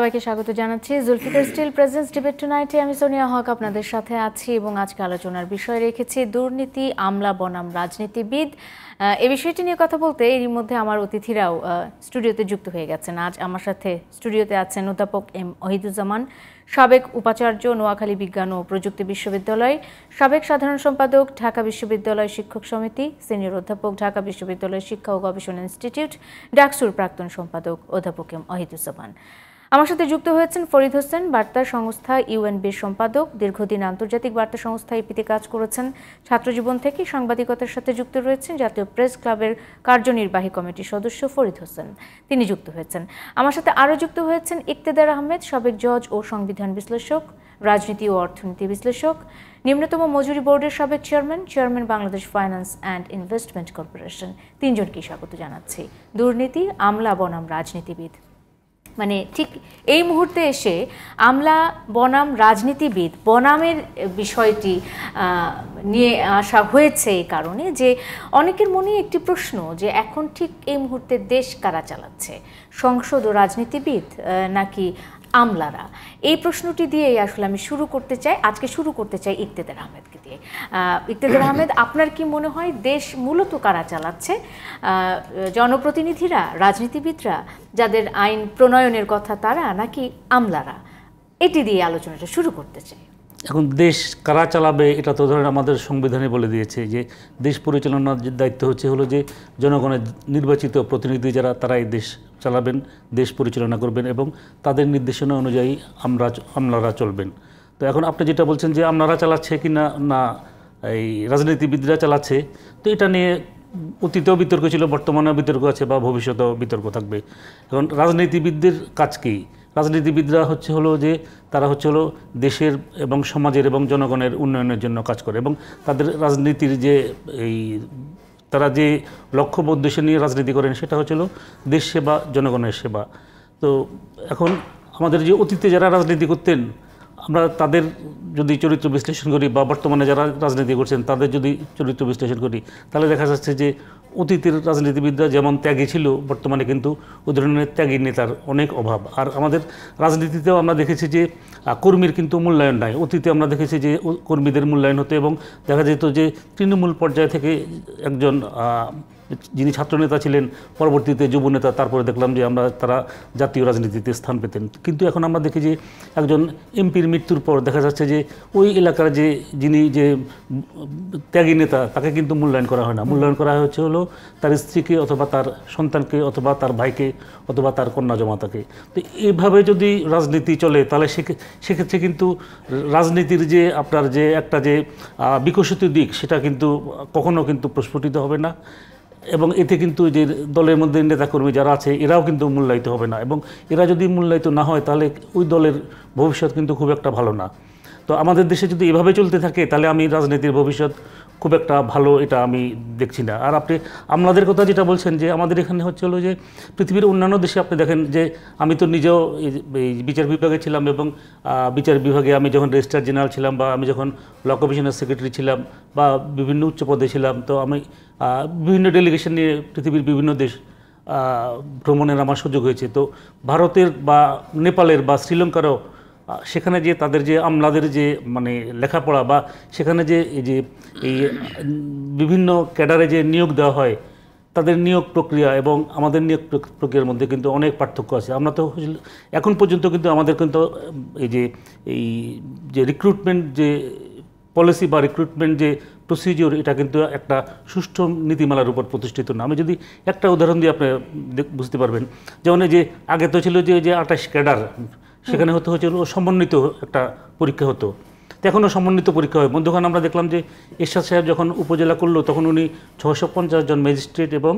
সবাইকে স্বাগত জানাচ্ছি জুলফিকার স্টিল প্রেজেন্স ডিবেট টুনাইটে। আমি সোনিয়া হক আপনাদের সাথে আছি এবং আজকে আলোচনার বিষয় রেখেছি দুর্নীতি, আমলা বনাম রাজনীতিবিদ। এই বিষয়টি নিয়ে কথা বলতে এরই মধ্যে আমার অতিথিরাও স্টুডিওতে যুক্ত হয়ে গেছেন। আজ আমার সাথে স্টুডিওতে আছেন অধ্যাপক এম ওহিদুজ্জামান, সাবেক উপাচার্য নোয়াখালী বিজ্ঞান ও প্রযুক্তি বিশ্ববিদ্যালয়, সাবেক সাধারণ সম্পাদক ঢাকা বিশ্ববিদ্যালয় শিক্ষক সমিতি, সিনিয়র অধ্যাপক ঢাকা বিশ্ববিদ্যালয় শিক্ষা ও গবেষণা ইনস্টিটিউট, ডাকসুর প্রাক্তন সম্পাদক অধ্যাপক এম ওহিদুজ্জামান। আমার সাথে যুক্ত হয়েছেন ফরিদ হোসেন, বার্তা সংস্থা ইউএনবির সম্পাদক, দীর্ঘদিন আন্তর্জাতিক বার্তা সংস্থা ইপিতে কাজ করেছেন, ছাত্রজীবন থেকে সাংবাদিকতার সাথে যুক্ত রয়েছেন, জাতীয় প্রেস ক্লাবের কার্যনির্বাহী কমিটির সদস্য ফরিদ হোসেন, তিনি যুক্ত হয়েছেন। আমার সাথে আরও যুক্ত হয়েছেন ইকতেদার আহমেদ, সাবেক জজ ও সংবিধান বিশ্লেষক, রাজনীতি ও অর্থনীতি বিশ্লেষক, নিম্নতম মজুরি বোর্ডের সাবেক chairman Bangladesh finance and investment corporation. তিনজনকেই স্বাগত জানাচ্ছি। দুর্নীতি, আমলা বনাম রাজনীতিবিদ, মানে ঠিক এই মুহূর্তে এসে আমলা বনাম রাজনীতিবিদ বনামের বিষয়টি নিয়ে আসা হয়েছে এই কারণে যে অনেকের মনে একটি প্রশ্ন যে এখন ঠিক এই মুহূর্তে দেশ কারা চালাচ্ছে, সংসদ ও রাজনীতিবিদ নাকি আমলারা? এই প্রশ্নটি দিয়েই আসলে আমি আজকে শুরু করতে চাই ইকতেদার আহমেদকে দিয়ে। ইকতেদার আহমেদ, আপনার কি মনে হয় দেশ মূলত কারা চালাচ্ছে? জনপ্রতিনিধিরা, রাজনীতিবিদরা, যাদের আইন প্রণয়নের কথা তারা, নাকি আমলারা? এটি দিয়ে আলোচনাটা শুরু করতে চাই। এখন দেশ কারা চালাবে এটা তো ধরেন আমাদের সংবিধানে বলে দিয়েছে যে দেশ পরিচালনার দায়িত্ব হলো যে জনগণের নির্বাচিত প্রতিনিধি যারা তারা এই দেশ চালাবেন, দেশ পরিচালনা করবেন এবং তাদের নির্দেশনা অনুযায়ী আমলারা চলবেন। তো এখন আপনি যেটা বলছেন যে আমলারা চালাচ্ছে কি না এই রাজনীতিবিদরা চালাচ্ছে, তো এটা নিয়ে অতীতেও বিতর্ক ছিল, বর্তমানেও বিতর্ক আছে বা ভবিষ্যতেও বিতর্ক থাকবে। এখন রাজনীতিবিদদের কাজ কী? রাজনীতিবিদরা হলো যে তারা দেশের এবং সমাজের এবং জনগণের উন্নয়নের জন্য কাজ করে এবং তাদের রাজনীতির যে তারা যে লক্ষ্য বা উদ্দেশ্য নিয়ে রাজনীতি করেন সেটা হলো দেশ সেবা, জনগণের সেবা। তো এখন আমাদের যে অতীতে যারা রাজনীতি করতেন, আমরা তাদের যদি চরিত্র বিশ্লেষণ করি বা বর্তমানে যারা রাজনীতি করছেন তাদের যদি চরিত্র বিশ্লেষণ করি, তাহলে দেখা যাচ্ছে যে অতীতের রাজনীতিবিদরা যেমন ত্যাগী ছিল, বর্তমানে কিন্তু ওই ধরনের ত্যাগী নেতার অনেক অভাব। আর আমাদের রাজনীতিতেও আমরা দেখেছি যে কর্মীর কিন্তু মূল্যায়ন নাই। অতীতে আমরা দেখেছি যে কর্মীদের মূল্যায়ন হতো এবং দেখা যেত যে তৃণমূল পর্যায় থেকে একজন যিনি ছাত্রনেতা ছিলেন, পরবর্তীতে যুবনেতা, তারপরে দেখলাম যে তারা জাতীয় রাজনীতিতে স্থান পেতেন। কিন্তু এখন আমরা দেখি যে একজন এমপির মৃত্যুর পর দেখা যাচ্ছে যে ওই এলাকার যিনি ত্যাগী নেতা তাকে কিন্তু মূল্যায়ন করা হয় না। মূল্যায়ন করা হলো তার স্ত্রীকে অথবা তার সন্তানকে অথবা তার ভাইকে অথবা তার কন্যা জমাতাকে। তো এইভাবে যদি রাজনীতি চলে তাহলে সেক্ষেত্রে কিন্তু রাজনীতির যে আপনার যে একটা যে বিকশিত দিক সেটা কিন্তু কখনো কিন্তু প্রস্ফুটিত হবে না এবং এতে কিন্তু যে দলের মধ্যে নেতাকর্মী যারা আছে এরাও কিন্তু মূল্যায়িত হবে না এবং এরা যদি মূল্যায়িত না হয় তাহলে ওই দলের ভবিষ্যৎ কিন্তু খুব একটা ভালো না। তো আমাদের দেশে যদি এভাবে চলতে থাকে তাহলে আমি রাজনীতির ভবিষ্যৎ খুব একটা ভালো এটা আমি দেখছি না। আর আপনি আমলাদের কথা যেটা বলছেন যে আমাদের এখানে হলো যে পৃথিবীর অন্যান্য দেশে আপনি দেখেন যে আমি তো নিজেও এই বিচার বিভাগে ছিলাম এবং বিচার বিভাগে আমি যখন রেজিস্ট্রার জেনারেল ছিলাম বা আমি যখন ল কমিশনের সেক্রেটারি ছিলাম বা বিভিন্ন উচ্চ পদে ছিলাম, তো আমি বিভিন্ন ডেলিগেশন নিয়ে পৃথিবীর বিভিন্ন দেশ ভ্রমণের আমার সুযোগ হয়েছে। তো ভারতের বা নেপালের বা শ্রীলঙ্কারও সেখানে যে তাদের যে আমলাদের যে লেখাপড়া বা সেখানে যে এই বিভিন্ন ক্যাডারে যে নিয়োগ দেওয়া হয়, তাদের নিয়োগ প্রক্রিয়া এবং আমাদের নিয়োগ প্রক্রিয়ার মধ্যে কিন্তু অনেক পার্থক্য আছে। আমরা তো এখন পর্যন্ত কিন্তু আমাদের কিন্তু এই যে রিক্রুটমেন্ট যে পলিসি বা রিক্রুটমেন্ট যে প্রসিজিওর, এটা কিন্তু একটা সুষ্ঠু নীতিমালার উপর প্রতিষ্ঠিত না। আমি যদি একটা উদাহরণ দিয়ে আপনি বুঝতে পারবেন, যেমন যে আগে তো ছিল যে 28 ক্যাডার, সেখানে হচ্ছিল সমন্বিত একটা পরীক্ষা হতো। তো এখনও সমন্বিত পরীক্ষা হয়। মধ্যখানে আমরা দেখলাম যে এরশাদ সাহেব যখন উপজেলা করলো তখন উনি 650 জন ম্যাজিস্ট্রেট এবং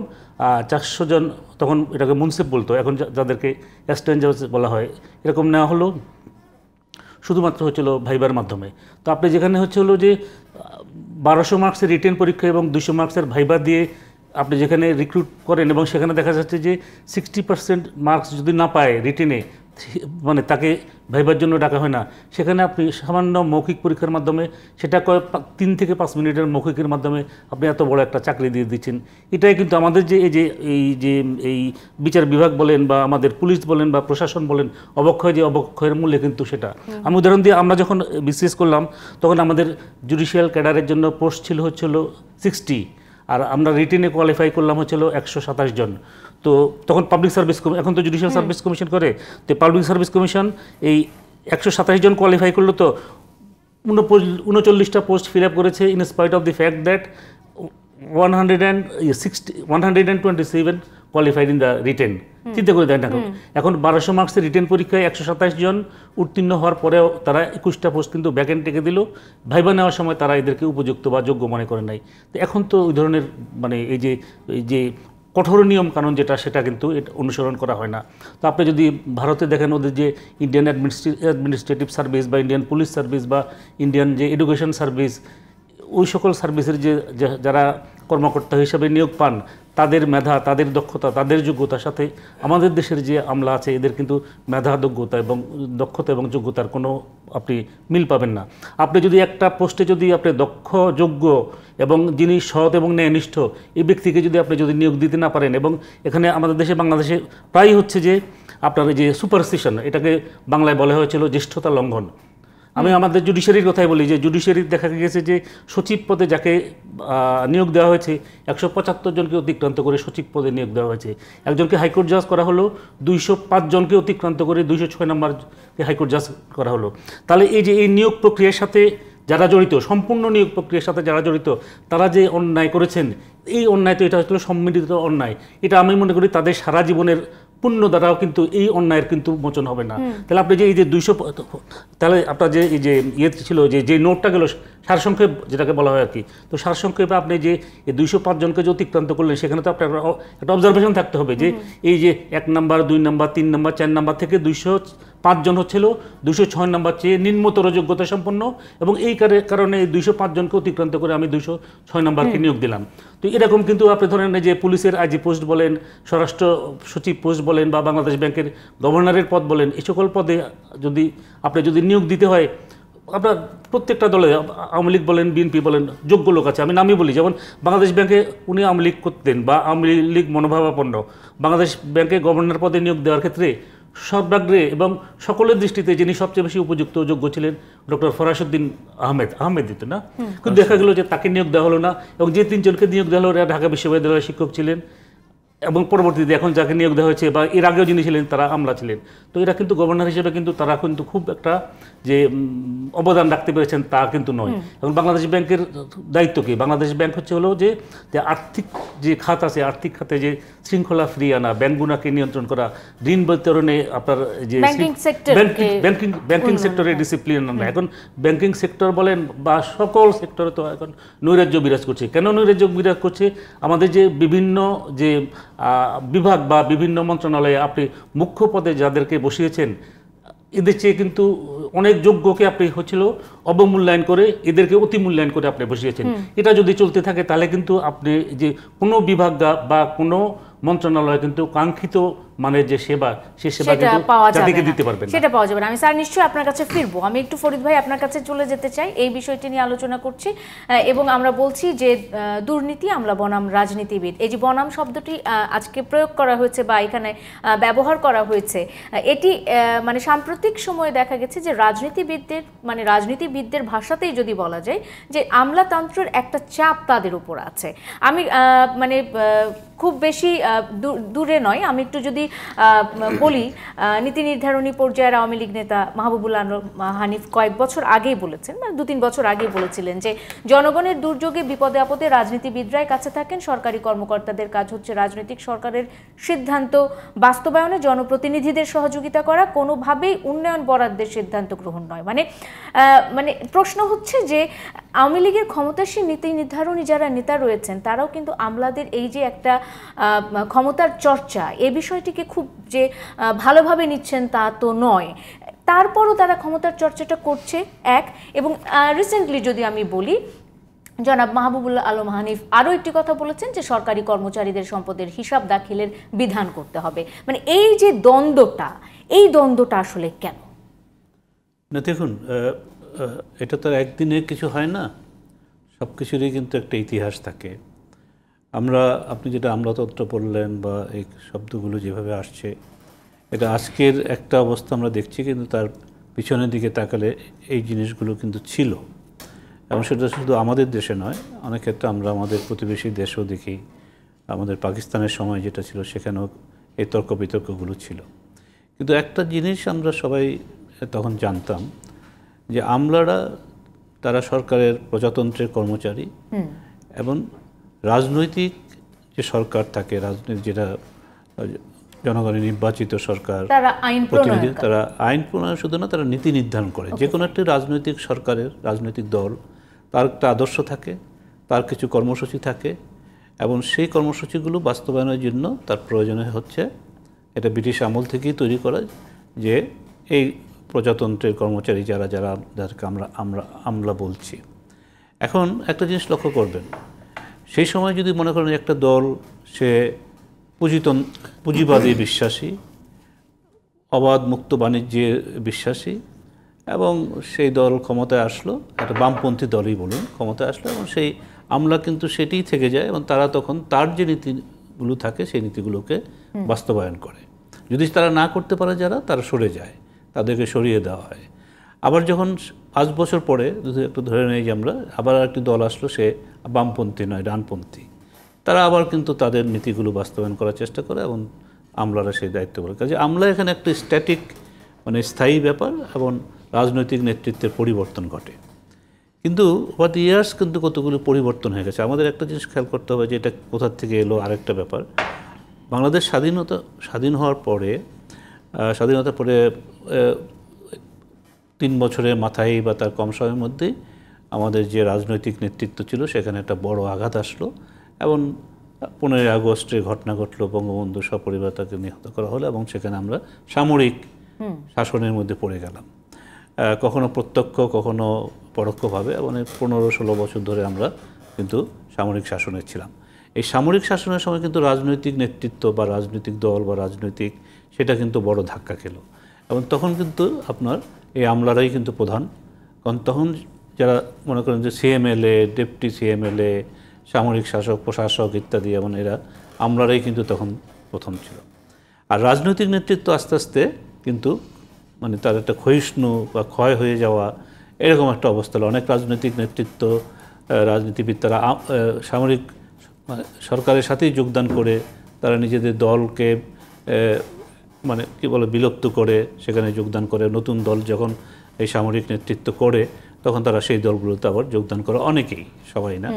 400 জন, তখন এটাকে মুন্সিফ বলতো, এখন যাদেরকে অ্যাসিস্ট্যান্ট জাজ বলা হয়, এরকম নেওয়া হলো শুধুমাত্র ভাইবার মাধ্যমে। তো আপনি যেখানে হলো যে 1200 মার্কসের রিটেন পরীক্ষা এবং 200 মার্কসের ভাইবা দিয়ে আপনি যেখানে রিক্রুট করেন এবং সেখানে দেখা যাচ্ছে যে 60% মার্কস যদি না পায় রিটেনে, মানে তাকে ভাইবার জন্য ডাকা হয় না, সেখানে আপনি সামান্য মৌখিক পরীক্ষার মাধ্যমে সেটা 3 থেকে 5 মিনিটের মৌখিকের মাধ্যমে আপনি এত বড় একটা চাকরি দিয়ে দিচ্ছেন। এটাই কিন্তু আমাদের যে এই বিচার বিভাগ বলেন বা আমাদের পুলিশ বলেন বা প্রশাসন বলেন, যে অবক্ষয়ের মূল্যে কিন্তু সেটা। আমি উদাহরণ দিয়ে, আমরা যখন বিসিএস করলাম তখন আমাদের জুডিশিয়াল ক্যাডারের জন্য পোস্ট হচ্ছিল 60, আর আমরা রিটেনে কোয়ালিফাই করলাম হচ্ছিল 127 জন। তো তখন পাবলিক সার্ভিস, এখন তো জুডিশিয়াল সার্ভিস কমিশন করে, তো পাবলিক সার্ভিস কমিশন এই 127 জন কোয়ালিফাই করলো, তো 39টা পোস্ট ফিল আপ করেছে, in spite of the fact that 127 qualified in the written. চিন্তা করে দেন এখন 1200 মার্কসের রিটেন পরীক্ষায় 127 জন উত্তীর্ণ হওয়ার পরেও তারা 21টা পোস্ট কিন্তু ব্যাকেন্ড টেকে দিল। ভাইবা নেওয়ার সময় তারা এদেরকে উপযুক্ত বা যোগ্য মনে করে নাই। তো এখন তো ওই ধরনের মানে এই যে কঠোর নিয়ম কানুন যেটা, সেটা কিন্তু অনুসরণ করা হয় না। তো আপনি যদি ভারতে দেখেন, ওদের যে ইন্ডিয়ান অ্যাডমিনিস্ট্রেটিভ সার্ভিস বা ইন্ডিয়ান পুলিশ সার্ভিস বা ইন্ডিয়ান যে এডুকেশন সার্ভিস, ওই সকল সার্ভিসের যে যারা কর্মকর্তা হিসাবে নিয়োগ পান, তাদের মেধা, তাদের দক্ষতা, তাদের যোগ্যতার সাথে আমাদের দেশের যে আমলা আছে এদের কিন্তু মেধা, দক্ষতা এবং যোগ্যতার কোনো আপনি মিল পাবেন না। আপনি যদি একটা পোস্টে যদি আপনি দক্ষ, যোগ্য এবং যিনি সৎ এবং ন্যায়নিষ্ঠ এই ব্যক্তিকে যদি নিয়োগ দিতে না পারেন, এবং এখানে আমাদের দেশে, বাংলাদেশে প্রায় হচ্ছে যে আপনার যে সুপারস্টিশন, এটাকে বাংলায় বলা হয়েছিল জ্যেষ্ঠতা লঙ্ঘন। আমি আমাদের জুডিশিয়ারির কথাই বলি, যে জুডিশিয়ারির দেখা গেছে যে সচিব পদে যাকে নিয়োগ দেওয়া হয়েছে 175 জনকে অতিক্রান্ত করে সচিব পদে নিয়োগ দেওয়া হয়েছে। একজনকে হাইকোর্ট জাজ করা হলো, 205 জনকে অতিক্রান্ত করে 206 নম্বরকে হাইকোর্ট জাজ করা হলো। তাহলে এই নিয়োগ প্রক্রিয়ার সাথে যারা জড়িত, সম্পূর্ণ নিয়োগ প্রক্রিয়ার সাথে যারা জড়িত, তারা যে অন্যায় করেছেন, এই অন্যায় তো এটা হচ্ছিল সম্মিলিত অন্যায়। এটা আমি মনে করি তাদের সারা জীবনের পুণ্য দ্বারাও কিন্তু এই অন্যায়ের কিন্তু মোচন হবে না। তাহলে আপনি যে এই যে 200, তাহলে আপনার যে এই যে ছিল যে নোটটা গেল সারসংক্ষেপ যেটাকে বলা হয় আর কি, তো সারসংক্ষেপে আপনি যে এই 205 জনকে যে অতিক্রান্ত করলেন, সেখানে তো আপনার একটা অবজারভেশন থাকতে হবে যে এই যে 1 নাম্বার, 2 নাম্বার, 3 নাম্বার, 4 নাম্বার থেকে 205 জন হচ্ছিল 206 নাম্বার চেয়ে নিম্নতর যোগ্যতা সম্পন্ন, এবং এই কারণে এই 205 জনকে অতিক্রান্ত করে আমি 206 নাম্বারকে নিয়োগ দিলাম। তো এরকম কিন্তু আপনি ধরেন যে পুলিশের আইজি পোস্ট বলেন, স্বরাষ্ট্র সচিব পোস্ট বলেন বা বাংলাদেশ ব্যাংকের গভর্নরের পদ বলেন, এই সকল পদে যদি নিয়োগ দিতে হয়, আপনার প্রত্যেকটা দলে, আওয়ামী লীগ বলেন, বিএনপি বলেন, যোগ্য লোক আছে। আমি নামই বলি, যেমন বাংলাদেশ ব্যাংকে উনি আওয়ামী লীগ করতেন বা আওয়ামী লীগ মনোভাবাপন্ন, বাংলাদেশ ব্যাংকে গভর্নর পদে নিয়োগ দেওয়ার ক্ষেত্রে সর্বাগ্রে এবং সকলের দৃষ্টিতে যিনি সবচেয়ে বেশি উপযুক্ত যোগ্য ছিলেন ডক্টর ফরাসউদ্দিন আহমেদ দিত না, কিন্তু দেখা গেল যে তাকে নিয়োগ দেওয়া হলো না, এবং যে 3 জনকে নিয়োগ দেওয়া হলো এরা ঢাকা বিশ্ববিদ্যালয়ের শিক্ষক ছিলেন, এবং পরবর্তীতে এখন যাকে নিয়োগ দেওয়া হয়েছে বা এর আগেও যিনি ছিলেন তারা আমলা ছিলেন। তো এরা কিন্তু গভর্নর হিসেবে কিন্তু তারা কিন্তু খুব একটা যে অবদান রাখতে পেরেছেন তা কিন্তু নয়। এবং বাংলাদেশ ব্যাংকের দায়িত্ব কি? বাংলাদেশ ব্যাংক হলো যে আর্থিক যে খাত আছে, আর্থিক খাতে যে শৃঙ্খলা ফিরিয়ে আনা, ব্যাংকগুলোকে নিয়ন্ত্রণ করা, ঋণ বিতরণে আপনার যে ব্যাংকিং সেক্টরে ডিসিপ্লিন আনা। এখন ব্যাংকিং সেক্টর বলেন বা সকল সেক্টরে তো এখন নৈরাজ্য বিরাজ করছে। কেন নৈরাজ্য বিরাজ করছে? আমাদের যে বিভিন্ন যে বিভাগ বা বিভিন্ন মন্ত্রণালয়ে আপনি মুখ্য পদে যাদেরকে বসিয়েছেন, এদের চেয়ে কিন্তু অনেক যোগ্যকে আপনি অবমূল্যায়ন করে এদেরকে অতি মূল্যায়ন করে আপনি বসিয়েছেন। এটা যদি চলতে থাকে তাহলে কিন্তু আপনি যে কোনো বিভাগ বা কোনো মন্ত্রণালয় কিন্তু কাঙ্ক্ষিত মানে যে সেবা, সেই সেবা কিন্তু জাতিকে দিতে পারবেন না, সেটা পাওয়া যাবে না। আমি স্যার নিশ্চয়ই আপনার কাছে ফিরবো। আমি একটু ফরিদ ভাই আপনার কাছে চলে যেতে চাই, এই বিষয়টি নিয়ে আলোচনা করছি এবং আমরা বলছি যে দুর্নীতি আমলা বনাম রাজনীতিবিদ, এই যে বনাম শব্দটি আজকে প্রয়োগ করা হয়েছে বা এখানে ব্যবহার করা হয়েছে, এটি মানে সাম্প্রতিক সময়ে দেখা গেছে যে রাজনীতিবিদদের ভাষাতেই যদি বলা যায় যে আমলাতন্ত্রের একটা চাপ তাদের উপর আছে। আমি মানে খুব বেশি দূরে নয়, আমি একটু যদি বলি, নীতি নির্ধারণী পর্যায়ের আওয়ামী লীগ নেতা মাহবুবুল আলম হানিফ কয়েক বছর আগেই বলেছেন, মানে 2-3 বছর আগেই বলেছিলেন যে জনগণের দুর্যোগে বিপদে আপদে রাজনীতিবিদরাই কাছে থাকেন, সরকারি কর্মকর্তাদের কাজ হচ্ছে রাজনৈতিক সরকারের সিদ্ধান্ত বাস্তবায়নে জনপ্রতিনিধিদের সহযোগিতা করা, কোনোভাবেই উন্নয়ন বরাদ্দের সিদ্ধান্ত গ্রহণ নয়। মানে প্রশ্ন হচ্ছে যে আওয়ামী লীগের ক্ষমতাসীন নীতি নির্ধারণী যারা নেতা রয়েছেন তারাও কিন্তু আমলাদের এই যে একটা ক্ষমতার চর্চা, এই বিষয়টিকে খুব যে ভালোভাবে নিচ্ছেন তা তো নয়, তারপরও তারা ক্ষমতার চর্চাটা করছে। এবং রিসেন্টলি যদি আমি বলি, জনাব মাহবুবুল্লাহ আলম হানিফ আরও একটি কথা বলেছেন যে সরকারি কর্মচারীদের সম্পদের হিসাব দাখিলের বিধান করতে হবে। মানে এই যে দ্বন্দ্বটা আসলে কেন? না দেখুন, এটা তো একদিনে কিছু হয় না, সব কিছুরই কিন্তু একটা ইতিহাস থাকে। আপনি যেটা আমলাতন্ত্র বললেন বা এই শব্দগুলো যেভাবে আসছে, এটা আজকের একটা অবস্থা আমরা দেখছি, কিন্তু তার পিছনের দিকে তাকালে এই জিনিসগুলো কিন্তু ছিল। এবং সেটা শুধু আমাদের দেশে নয়, অনেক ক্ষেত্রে আমরা আমাদের প্রতিবেশী দেশেও দেখি। আমাদের পাকিস্তানের সময় যেটা ছিল সেখানেও এই তর্ক বিতর্কগুলো ছিল। কিন্তু একটা জিনিস আমরা সবাই তখন জানতাম যে আমলারা তারা সরকারের প্রজাতন্ত্রের কর্মচারী, এবং রাজনৈতিক যে সরকার থাকে, রাজনৈতিক যেটা জনগণের নির্বাচিত সরকার, তারা আইন প্রতিনিধি, তারা আইন প্রণয়ন শুধু না, তারা নীতি নির্ধারণ করে। যে কোনো একটি রাজনৈতিক সরকারের রাজনৈতিক দল, তার একটা আদর্শ থাকে, তার কিছু কর্মসূচি থাকে, এবং সেই কর্মসূচিগুলো বাস্তবায়নের জন্য তার প্রয়োজনে হচ্ছে, এটা ব্রিটিশ আমল থেকেই তৈরি করা, যে এই প্রজাতন্ত্রের কর্মচারী যাদেরকে আমরা আমলা বলছি। এখন একটা জিনিস লক্ষ্য করবেন, সেই সময় যদি মনে করেন একটা দল সে পুঁজিবাদী বিশ্বাসী, অবাধ মুক্ত বাণিজ্যে বিশ্বাসী, এবং সেই দল ক্ষমতায় আসলো, একটা বামপন্থী দলই বলুন, ক্ষমতায় আসলো, এবং সেই আমলা কিন্তু সেটিই থেকে যায়, এবং তারা তখন তার যে নীতিগুলো থাকে সেই নীতিগুলোকে বাস্তবায়ন করে। যদি তারা না করতে পারে তারা সরে যায়, তাদেরকে সরিয়ে দেওয়া হয়। আবার যখন 5 বছর পরে একটু ধরে নেই যে আমরা আবার একটি দল আসলো, সে বামপন্থী নয়, ডানপন্থী, তারা আবার কিন্তু তাদের নীতিগুলো বাস্তবায়ন করার চেষ্টা করে, এবং আমলারা সেই দায়িত্ব করে। কাজে আমলা এখানে একটা স্ট্যাটিক, মানে স্থায়ী ব্যাপার, এবং রাজনৈতিক নেতৃত্বের পরিবর্তন ঘটে। কিন্তু ওভার দি ইয়ার্স কিন্তু কতগুলো পরিবর্তন হয়ে গেছে। আমাদের একটা জিনিস খেয়াল করতে হবে যে এটা কোথা থেকে এলো, আরেকটা ব্যাপার। বাংলাদেশ স্বাধীন হওয়ার পরে, স্বাধীনতার পরে 3 বছরের মাথায় বা তার কম সময়ের মধ্যেই আমাদের যে রাজনৈতিক নেতৃত্ব ছিল সেখানে একটা বড় আঘাত আসলো, এবং 15ই আগস্টের ঘটনা ঘটলো, বঙ্গবন্ধু সপরিবার তাকে নিহত করা হলো, এবং সেখানে আমরা সামরিক শাসনের মধ্যে পড়ে গেলাম, কখনো প্রত্যক্ষ কখনো পরোক্ষভাবে। এবং 15-16 বছর ধরে আমরা কিন্তু সামরিক শাসনে ছিলাম। এই সামরিক শাসনের সময় কিন্তু রাজনৈতিক নেতৃত্ব বা রাজনৈতিক দল বা রাজনৈতিক, সেটা কিন্তু বড় ধাক্কা খেলো, এবং তখন কিন্তু আপনার এই আমলারাই কিন্তু প্রধান। কারণ তখন যারা মনে করেন যে সিএমএলএ, ডেপুটি সিএমএলএ, সামরিক শাসক, প্রশাসক ইত্যাদি, এবং এরা আমলারাই কিন্তু তখন প্রথম ছিল। আর রাজনৈতিক নেতৃত্ব আস্তে আস্তে কিন্তু মানে তার একটা ক্ষয়িষ্ণু বা ক্ষয় হয়ে যাওয়া, এরকম একটা অবস্থা হলো। অনেক রাজনৈতিক নেতৃত্ব, রাজনীতিবিদ, তারা সামরিক সরকারের সাথেই যোগদান করে তারা নিজেদের দলকে মানে কী বলে বিলুপ্ত করে সেখানে যোগদান করে। নতুন দল যখন এই সামরিক নেতৃত্ব করে তখন তারা সেই দলগুলোতে আবার যোগদান করে, অনেকেই, সবাই না।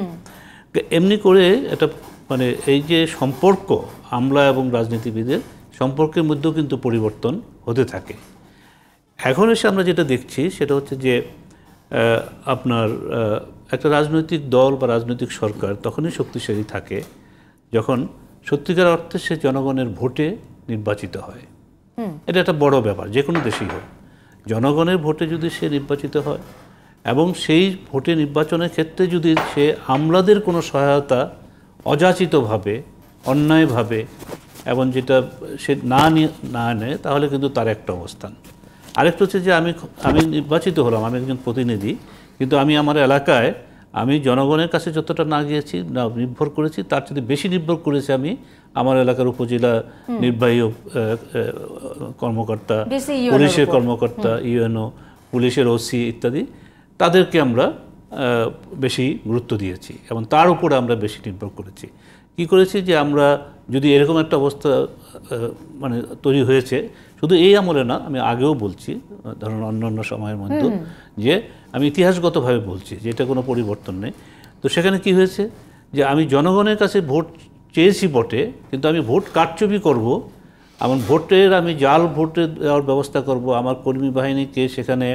এমনি করে এটা মানে এই যে সম্পর্ক আমলা এবং রাজনীতিবিদের সম্পর্কের মধ্যেও কিন্তু পরিবর্তন হতে থাকে। এখন এসে আমরা যেটা দেখছি সেটা হচ্ছে যে আপনার একটা রাজনৈতিক দল বা রাজনৈতিক সরকার তখনই শক্তিশালী থাকে যখন সত্যিকার অর্থে সে জনগণের ভোটে নির্বাচিত হয়। এটা একটা বড় ব্যাপার, যে কোনো দেশেই হোক। জনগণের ভোটে যদি সে নির্বাচিত হয়, এবং সেই ভোটে নির্বাচনের ক্ষেত্রে যদি সে আমলাদের কোনো সহায়তা অযাচিতভাবে, অন্যায়ভাবে, এবং যেটা সে না নেয়, তাহলে কিন্তু তার একটা অবস্থান। আরেকটা হচ্ছে যে আমি নির্বাচিত হলাম, আমি একজন প্রতিনিধি, কিন্তু আমি আমার এলাকায় আমি জনগণের কাছে যতটা না গিয়েছি, না নির্ভর করেছি, তার চেয়ে বেশি নির্ভর করেছি আমি আমার এলাকার উপজেলা নির্বাহী কর্মকর্তা, পুলিশের কর্মকর্তা, ইউএনও, পুলিশের ওসি ইত্যাদি, তাদেরকে আমরা বেশি গুরুত্ব দিয়েছি, এবং তার উপরে আমরা বেশি নির্ভর করেছি। কি করেছি যে আমরা যদি এরকম একটা অবস্থা মানে তৈরি হয়েছে, শুধু এই আমলে না, আমি আগেও বলছি, ধরুন অন্যান্য সময়ের মধ্যে, যে আমি ইতিহাসগতভাবে বলছি যে এটা কোনো পরিবর্তন নেই। তো সেখানে কি হয়েছে যে আমি জনগণের কাছে ভোট চেয়েছি বটে, কিন্তু আমি ভোট কারচুপি করব, আমার ভোটের আমি জাল ভোটে দেওয়ার ব্যবস্থা করব, আমার কর্মী বাহিনীকে সেখানে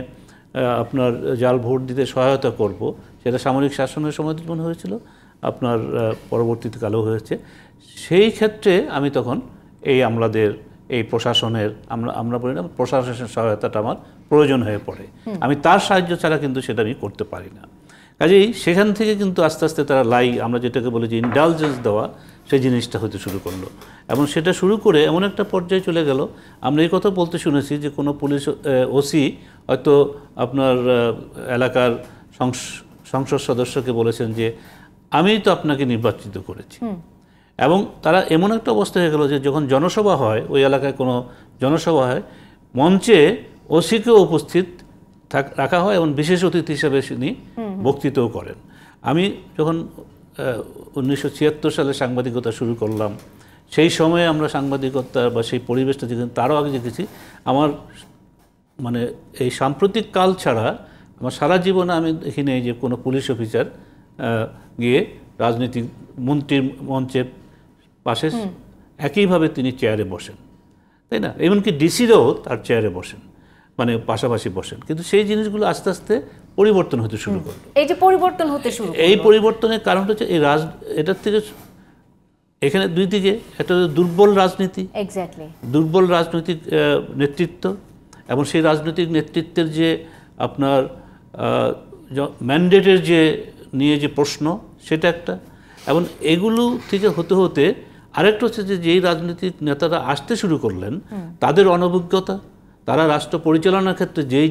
আপনার জাল ভোট দিতে সহায়তা করব। সেটা সামরিক শাসনের সময় মনে হয়েছিল, আপনার পরবর্তীতে কালেও হয়েছে। সেই ক্ষেত্রে আমি তখন এই আমলাদের, এই প্রশাসনের, আমরা বলি না, প্রশাসনের সহায়তাটা আমার প্রয়োজন হয়ে পড়ে। আমি তার সাহায্য ছাড়া কিন্তু সেটা আমি করতে পারি না। কাজেই সেখান থেকে কিন্তু আস্তে আস্তে তারা আমরা যেটাকে বলি যে ইন্ডালজেন্স দেওয়া, সেই জিনিসটা হতে শুরু করলো এবং সেটা শুরু করে এমন একটা পর্যায়ে চলে গেল। আমরা এই কথা বলতে শুনেছি যে কোনো পুলিশ ওসি হয়তো আপনার এলাকার সংসদ সদস্যকে বলেছেন যে আমি তো আপনাকে নির্বাচিত করেছি, এবং তারা এমন একটা অবস্থা হয়ে গেল যে যখন জনসভা হয়, ওই এলাকায় কোনো জনসভা হয়, মঞ্চে ওসিকেও উপস্থিত রাখা হয় এবং বিশেষ অতিথি হিসাবে তিনি বক্তৃতাও করেন। আমি যখন 1976 সালে সাংবাদিকতা শুরু করলাম, সেই সময়ে আমরা সাংবাদিকতা বা সেই পরিবেশটা দেখেছি, তারও আগে দেখেছি। আমার মানে এই সাম্প্রতিক কাল ছাড়া আমার সারা জীবনে আমি দেখিনি যে কোনো পুলিশ অফিসার গিয়ে রাজনীতিক মন্ত্রীর মঞ্চের পাশে একইভাবে তিনি চেয়ারে বসেন, তাই না? এমনকি ডিসিরাও তার চেয়ারে বসেন, মানে পাশাপাশি বসেন। কিন্তু সেই জিনিসগুলো আস্তে আস্তে পরিবর্তন হতে শুরু করলো। এই যে পরিবর্তন হতে শুরু করলো, এই পরিবর্তনের কারণটা হচ্ছে এই এটার থেকে এখানে দুই দিকে একটা দুর্বল রাজনীতি, দুর্বল রাজনৈতিক নেতৃত্ব, এবং সেই রাজনৈতিক নেতৃত্বের যে আপনার ম্যান্ডেটের যে নিয়ে যে প্রশ্ন, সেটা একটা। এবং এগুলো থেকে হতে হতে আরেকটা হচ্ছে যে যেই রাজনৈতিক নেতারা আসতে শুরু করলেন, তাদের অনভিজ্ঞতা, তারা রাষ্ট্র পরিচালনার ক্ষেত্রে যেই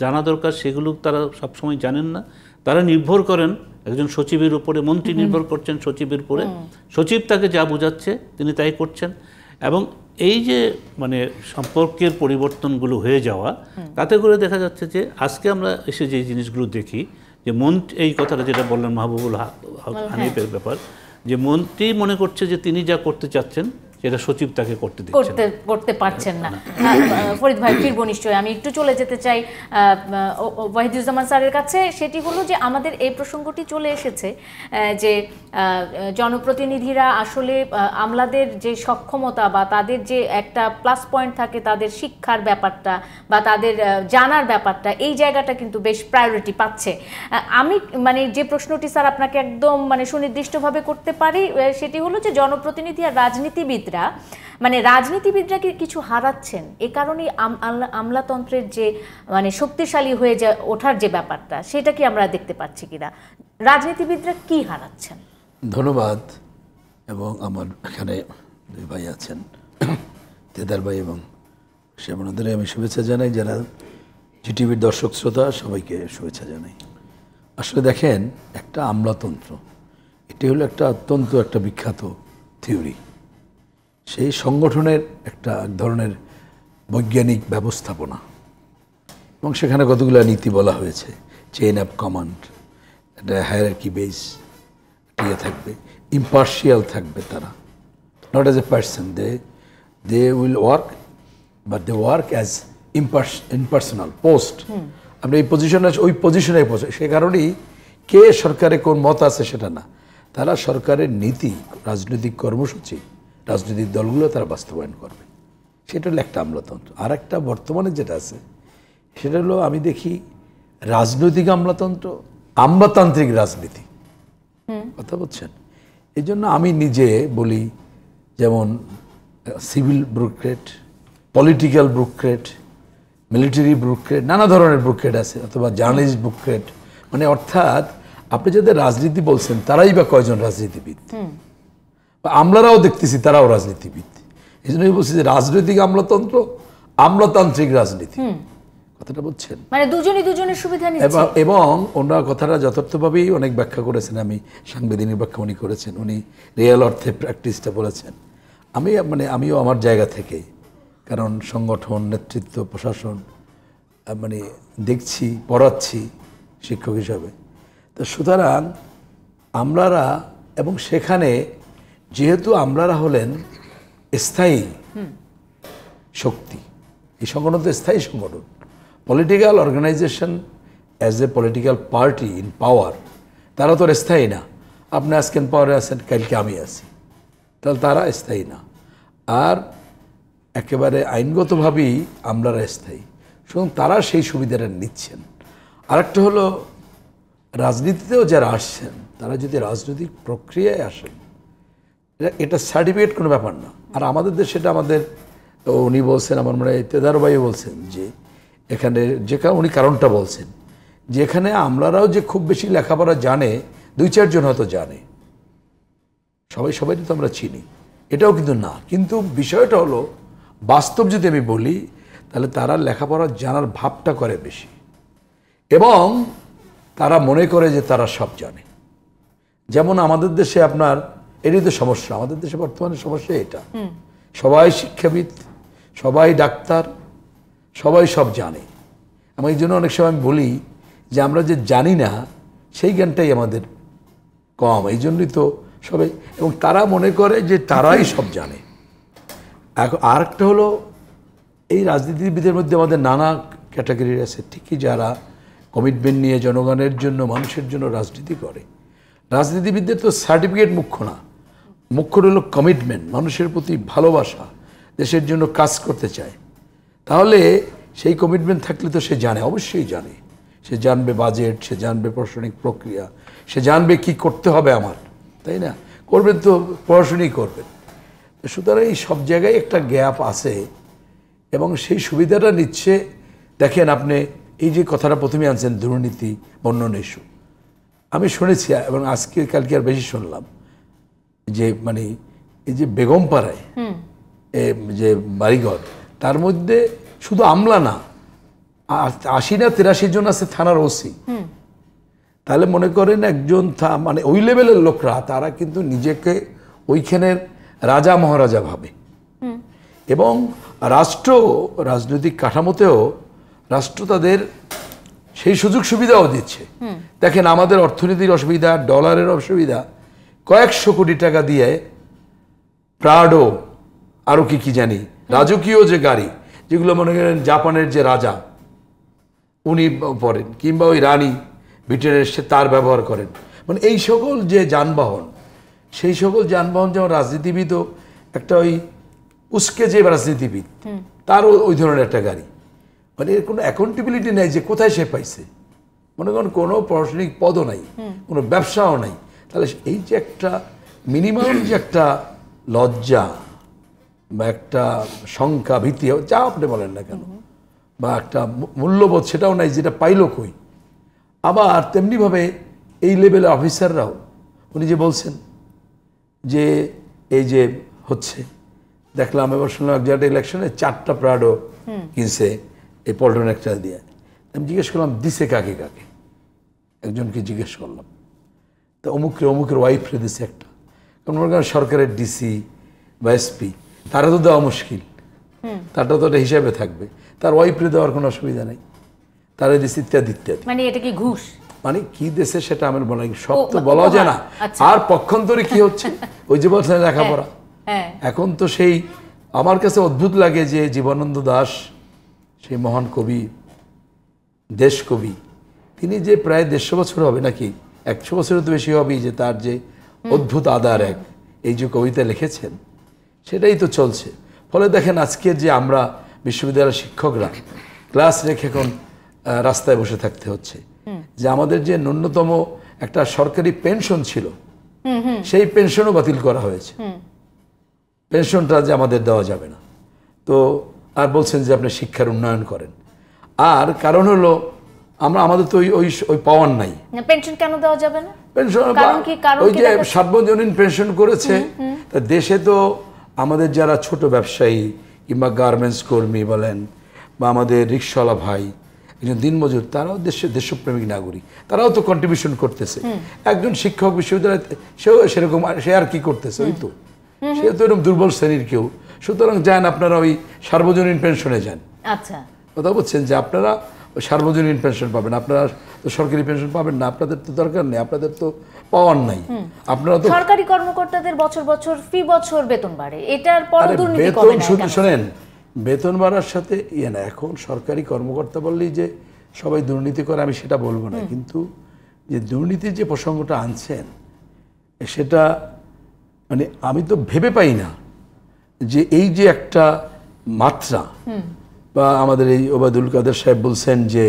জানা দরকার সেগুলো তারা সবসময় জানেন না। তারা নির্ভর করেন একজন সচিবের উপরে, মন্ত্রী নির্ভর করছেন সচিবের উপরে, সচিব তাকে যা বোঝাচ্ছে তিনি তাই করছেন। এবং এই যে মানে সম্পর্কের পরিবর্তনগুলো হয়ে যাওয়া, তাতে করে দেখা যাচ্ছে যে আজকে আমরা এসে যে জিনিসগুলো দেখি, যে এই কথাটা যেটা বললেন মাহবুবুল হক হানিফের ব্যাপার, যে মন্ত্রী মনে করছে যে তিনি যা করতে চাচ্ছেন সেটা সচিব তাকে করতে পারছেন না। ফরিদ ভাই ফিরবো নিশ্চয়ই, আমি একটু চলে যেতে চাই ওয়াহিদুজ্জামান স্যারের কাছে। সেটি হলো যে আমাদের এই প্রসঙ্গটি চলে এসেছে যে জনপ্রতিনিধিরা আসলে আমলাদের যে সক্ষমতা বা তাদের যে একটা প্লাস পয়েন্ট থাকে, তাদের শিক্ষার ব্যাপারটা বা তাদের জানার ব্যাপারটা, এই জায়গাটা কিন্তু বেশ প্রায়োরিটি পাচ্ছে। আমি মানে যে প্রশ্নটি স্যার আপনাকে একদম মানে সুনির্দিষ্টভাবে করতে পারি, সেটি হলো যে জনপ্রতিনিধি আর রাজনীতিবিদরা কি কিছু হারাচ্ছেন? এ কারণেই আমলাতন্ত্রের যে মানে শক্তিশালী হয়ে ওঠার যে ব্যাপারটা, সেটা কি আমরা দেখতে পাচ্ছি কিনা? রাজনীতিবিদরা কি হারাচ্ছেন? ধন্যবাদ। এবং আমার এখানে দুই ভাই আছেন, তেদার ভাই এবং শ্যামনদের আমি শুভেচ্ছা জানাই। যারা জিটিভির দর্শক শ্রোতা সবাইকে শুভেচ্ছা জানাই। আসলে দেখেন, একটা আমলাতন্ত্র এটি হলো একটা অত্যন্ত একটা বিখ্যাত থিওরি। সেই সংগঠনের একটা এক ধরনের বৈজ্ঞানিক ব্যবস্থাপনা, এবং সেখানে কতগুলো নীতি বলা হয়েছে। চেইন অফ কমান্ড, একটা হায়ারার্কি বেস থাকবে, ইম্পার্শিয়াল থাকবে তারা, not as a person, they will work, but they work as impersonal post. আমরা এই পজিশনে ওই পজিশনে পৌঁছে, সে কারণেই কে সরকারে কোন মত আছে সেটা না, তারা সরকারের নীতি, রাজনৈতিক কর্মসূচি, রাজনৈতিক দলগুলো তারা বাস্তবায়ন করবে। সেটা হলো একটা আমলাতন্ত্র। আর একটা বর্তমানে যেটা আছে সেটা হলো, আমি দেখি রাজনৈতিক আমলাতন্ত্র, আমলাতান্ত্রিক রাজনীতি। কথা বলছেন? এই জন্য আমি নিজে বলি, যেমন civil bureaucrat, political bureaucrat, military bureaucrat, নানা ধরনের ব্যুরোক্রেট আছে, অথবা জার্নালিস্ট ব্যুরোক্রেট। মানে অর্থাৎ আপনি যাদের রাজনীতি বলছেন তারাই বা কয়জন রাজনীতিবিদ? আমলারাও দেখতেছি তারাও রাজনীতিবিদ। এই জন্যই বলছি যে রাজনৈতিক আমলাতন্ত্র, আমলাতান্ত্রিক রাজনীতি। কথাটা বলছেন, মানে দুজনই দুজনের সুবিধা নিচ্ছে। এবং ওনারা কথাটা যথার্থভাবেই অনেক ব্যাখ্যা করেছেন। আমি সাংবিধানিক ব্যাখ্যা উনি করেছেন, উনি রিয়েল অর্থে প্র্যাকটিসটা বলেছেন। আমিও আমার জায়গা থেকে, কারণ সংগঠন, নেতৃত্ব, প্রশাসন মানে দেখছি, পড়াচ্ছি শিক্ষক হিসাবে। তো সুতরাং আমলারা, এবং সেখানে যেহেতু আমলারা হলেন স্থায়ী শক্তি, এই সংগঠন তো স্থায়ী সংগঠন, political organisation as a political party in power, তারা তো স্থায়ী না। আপনি আজকের পাওয়ারে আছেন, কালকে আমি আছি, তাহলে তারা স্থায়ী না। আর একেবারে আইনগতভাবেই আমলারা স্থায়ী, সুতরাং তারা সেই সুবিধাটা নিচ্ছেন। আরেকটা হলো, রাজনীতিতেও যারা আসছেন তারা যদি রাজনৈতিক প্রক্রিয়ায় আসেন, এটা সার্টিফিকেট কোনো ব্যাপার না। আর আমাদের দেশে সেটা আমাদের, উনি বলছেন, আমার মনে হয় তেদার ভাই বলছেন যে এখানে উনি কারণটা বলছেন যেখানে আমরাও যে খুব বেশি লেখাপড়া জানে 2-4 জন হয়তো জানে, সবাই তো আমরা চিনি, এটাও কিন্তু না। কিন্তু বিষয়টা হলো বাস্তব যদি আমি বলি তাহলে তারা লেখাপড়া জানার ভাবটা করে বেশি এবং তারা মনে করে যে তারা সব জানে। যেমন আমাদের দেশে আপনার এটাই তো সমস্যা, আমাদের দেশে বর্তমানে সমস্যা এটা, সবাই শিক্ষাবিদ, সবাই ডাক্তার, সবাই সব জানে। আমি এই জন্য অনেক সময় আমি বলি যে আমরা যে জানি না সেই জ্ঞানটাই আমাদের কম, এই জন্যই তো সবাই, এবং তারা মনে করে যে তারাই সব জানে। আর একটা হলো এই রাজনীতিবিদের মধ্যে আমাদের নানা ক্যাটাগরি আছে, ঠিকই যারা কমিটমেন্ট নিয়ে জনগণের জন্য মানুষের জন্য রাজনীতি করে। রাজনীতিবিদদের তো সার্টিফিকেট মুখ্য না, মুখ্য হলো কমিটমেন্ট, মানুষের প্রতি ভালোবাসা, দেশের জন্য কাজ করতে চায়। তাহলে সেই কমিটমেন্ট থাকলে তো সে জানে, অবশ্যই জানে, সে জানবে বাজেট, সে জানবে প্রশাসনিক প্রক্রিয়া, সে জানবে কি করতে হবে আমার, তাই না? করবেন তো পড়াশুনাই করবেন। সুতরাং এই সব জায়গায় একটা গ্যাপ আছে এবং সেই সুবিধাটা নিচ্ছে। দেখেন আপনি এই যে কথাটা প্রথমে আনছেন দুর্নীতি বর্ণন ইস্যু, আমি শুনেছি এবং আজকে কালকে আর বেশি শুনলাম যে মানে এই যে বেগমপাড়ায় যে বাড়িঘর, তার মধ্যে শুধু আমলা না 80 না 83 জন আছে থানার ওসি। তাহলে মনে করেন একজন মানে ওই লেভেলের লোকরা তারা কিন্তু নিজেকে ওইখানের রাজা মহারাজা ভাবে এবং রাষ্ট্র রাজনৈতিক কাঠামোতেও রাষ্ট্র তাদের সেই সুযোগ সুবিধাও দিচ্ছে। দেখেন আমাদের অর্থনীতির অসুবিধা, ডলারের অসুবিধা, কয়েকশো কোটি টাকা দিয়ে প্রাডো আরও কি জানি রাজকীয় যে গাড়ি, যেগুলো মনে করেন জাপানের যে রাজা উনি পড়েন কিংবা ওই রানী ব্রিটেনের সে তার ব্যবহার করেন, মানে এই সকল যে যানবাহন, সেই সকল যানবাহন যেমন রাজনীতিবিদও একটা ওই উস্কে যে রাজনীতিবিদ তারও ওই ধরনের একটা গাড়ি, মানে এর কোনো অ্যাকাউন্টেবিলিটি নেই যে কোথায় সে পাইছে, মনে করেন কোনো প্রশাসনিক পদও নাই, কোনো ব্যবসাও নাই। তাহলে এই যে একটা মিনিমাম যে একটা লজ্জা বা একটা শঙ্কা ভীতি যা আপনি বলেন না কেন, বা একটা মূল্যবোধ সেটাও নাই, যেটা পাইল কই। আবার তেমনিভাবে এই লেভেলের অফিসাররাও, উনি যে বলছেন যে এই যে হচ্ছে, দেখলাম এবার শুনলাম এক জায়গায় ইলেকশনে 4টা প্রাডো কিনছে এই পল্টন একটা দিয়ে। আমি জিজ্ঞেস করলাম দিছে কাকে কাকে, একজনকে জিজ্ঞেস করলাম, তা অমুকের ওয়াইফরে দিছে একটা, কারণ মনে করেন সরকারের ডিসি বা এসপি তারা তো দেওয়া মুশকিল, তারটা তো একটা হিসাবে থাকবে, তার ওয়াইফরে দেওয়ার কোনো অসুবিধা নেই, তারা দিচ্ছে ইত্যাদি ইত্যাদি। মানে এটা কি ঘুষ? মানে কি দেশে সেটা আমার বলা, সব তো বলা যায় না। আর পক্ষান্তরে কি হচ্ছে ওই যে বলছেন লেখাপড়া, এখন তো সেই আমার কাছে অদ্ভুত লাগে যে জীবনানন্দ দাশ সেই মহান কবি, দেশ কবি, তিনি যে প্রায় 150 বছর হবে নাকি 100 বছরের তো বেশি হবে যে তার যে অদ্ভুত আদার এক এই যে কবিতা লিখেছেন, সেটাই তো চলছে। ফলে দেখেন আজকের যে আমরা বিশ্ববিদ্যালয়ের শিক্ষকরা ক্লাস রেখে এখন রাস্তায় বসে থাকতে হচ্ছে, যে আমাদের যে ন্যূনতম একটা সরকারি পেনশন ছিল সেই পেনশনও বাতিল করা হয়েছে, পেনশনটা যে আমাদের দেওয়া যাবে না। তো আর বলছেন যে আপনি শিক্ষার উন্নয়ন করেন, আর কারণ হলো আমাদের তো ওই পাওয়ার নাই। পেনশন কেন দেওয়া যাবে না? পেনশন ওই যে সার্বজনীন পেনশন করেছে, তা দেশে তো আমাদের যারা ছোট ব্যবসায়ী কিংবা গার্মেন্টস কর্মী বলেন বা আমাদের রিক্সাওয়ালা ভাই, একজন দিনমজুর, তারাও দেশপ্রেমিক নাগরিক, তারাও তো কন্ট্রিবিউশন করতেছে। একজন শিক্ষক বিশ্ববিদ্যালয় সেও সেরকম, সে আর কি করতেছে, ওই তো সে তো এরকম দুর্বল শ্রেণীর কেউ। সুতরাং যান আপনারা ওই সার্বজনীন পেনশনে যান। আচ্ছা, কথা বলছেন যে আপনারা ওই সার্বজনীন পেনশন পাবেন, আপনারা তো সরকারি পেনশন পাবেন না, আপনাদের তো দরকার নেই, আপনাদের তো পাওয়ার নাই। আপনারা তো সরকারি কর্মকর্তাদের বছর বছর ফি বছর বেতন বাড়ে, এটার পর দুর্নীতি কমে না? শুধু শোনেন, বেতন বাড়ার সাথে ইয়ে না, এখন সরকারি কর্মকর্তা বললেই যে সবাই দুর্নীতি করে আমি সেটা বলবো না, কিন্তু যে দুর্নীতির যে প্রসঙ্গটা আনছেন সেটা মানে আমি তো ভেবে পাই না যে এই যে একটা মাত্রা, বা আমাদের এই ওবায়দুল কাদের সাহেব বলছেন যে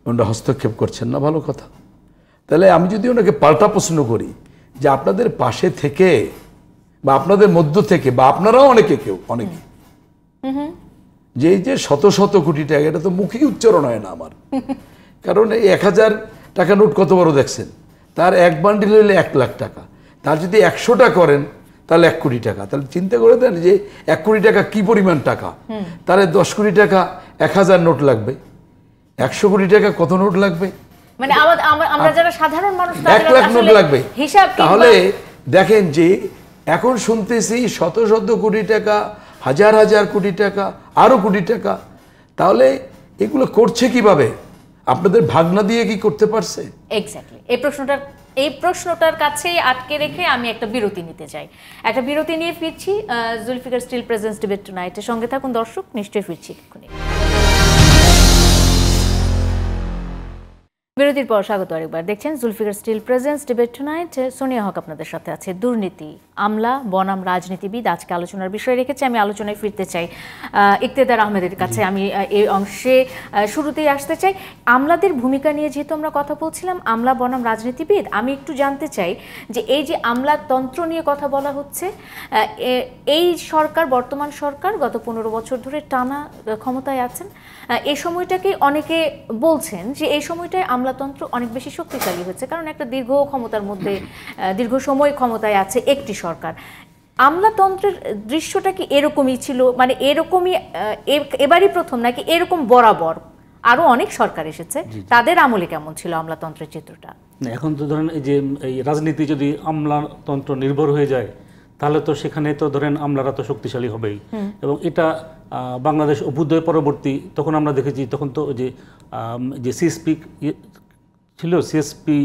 ওনারা হস্তক্ষেপ করছেন না, ভালো কথা। তাহলে আমি যদি ওনাকে পাল্টা প্রশ্ন করি যে আপনাদের পাশে থেকে বা আপনাদের মধ্য থেকে বা আপনারাও অনেকে যে এই যে শত শত কোটি টাকা, এটা তো মুখেই উচ্চারণ হয় না আমার, কারণ এই 1000 টাকা নোট কত বড় দেখছেন, তার এক বান্ডিল হলে 1 লাখ টাকা, তার যদি 100টা করেন তাহলে 1 কোটি টাকা। তাহলে চিন্তা করে দেন যে 1 কোটি টাকা কি পরিমাণ টাকা, তাহলে 10 কোটি টাকা 1000 নোট লাগবে, 100 কোটি টাকা কত নোট লাগবে, মানে আমরা যারা সাধারণ মানুষ 1 লাখ নোট লাগবে। তাহলে দেখেন যে এখন শুনতেছি শত শত কোটি টাকা, হাজার হাজার কোটি টাকা, আরো কোটি টাকা। তাহলে এগুলো করছে কিভাবে? আপনাদের ভাগনা দিয়ে কি করতে পারছে? এক্স্যাক্টলি এই প্রশ্নটার কাছেই আটকে রেখে আমি একটা বিরতি নিতে চাই। একটা বিরতি নিয়ে ফিরছি জুলফিকার স্টিল প্রেজেন্টস ডিবেট টুনাইটের সঙ্গে থাকুন দর্শক, নিশ্চয়ই ফিরছি এক্ষুনি। বিরতির পর স্বাগত আরেকবার। দেখছেন Zulfikar steel presents debate tonight. Sonia Haque আপনাদের সাথে আছে। দুর্নীতি, আমলা বনাম রাজনীতিবিদ আজকে আলোচনার বিষয় রেখেছি। আমি আলোচনায় ফিরতে চাই ইকতেদার আহমেদের কাছে। আমি এই অংশে শুরুতেই আসতে চাই আমলাদের ভূমিকা নিয়ে, যেহেতু আমরা কথা বলছিলাম আমলা বনাম রাজনীতিবিদ। আমি একটু জানতে চাই যে এই যে আমলাতন্ত্র নিয়ে কথা বলা হচ্ছে, এই সরকার, বর্তমান সরকার গত 15 বছর ধরে টানা ক্ষমতায় আছেন। এই সময়টাকে অনেকে বলছেন যে এই সময়টায় আমলাতন্ত্র অনেক বেশি শক্তিশালী হচ্ছে, কারণ একটা দীর্ঘ ক্ষমতার মধ্যে দীর্ঘ সময় ক্ষমতায় আছে একটি সরকার। আমলাতন্ত্রের দৃশ্যটা কি এরকমই ছিল, মানে এরকমই এবারই প্রথম, নাকি এরকম বরাবর আরো অনেক সরকার এসেছে, তাদের আমলে কেমন ছিল আমলাতন্ত্রের চিত্রটা? এখন তো ধরেন এই যে এই রাজনীতি যদি আমলাতন্ত্র নির্ভর হয়ে যায়, তাহলে তো সেখানে তো ধরেন আমলারা তো শক্তিশালী হবেই। এবং এটা বাংলাদেশ অভ্যুদয় পরবর্তী, তখন আমরা দেখেছি তখন তো যে সিএসপি ছিল, সিএসপি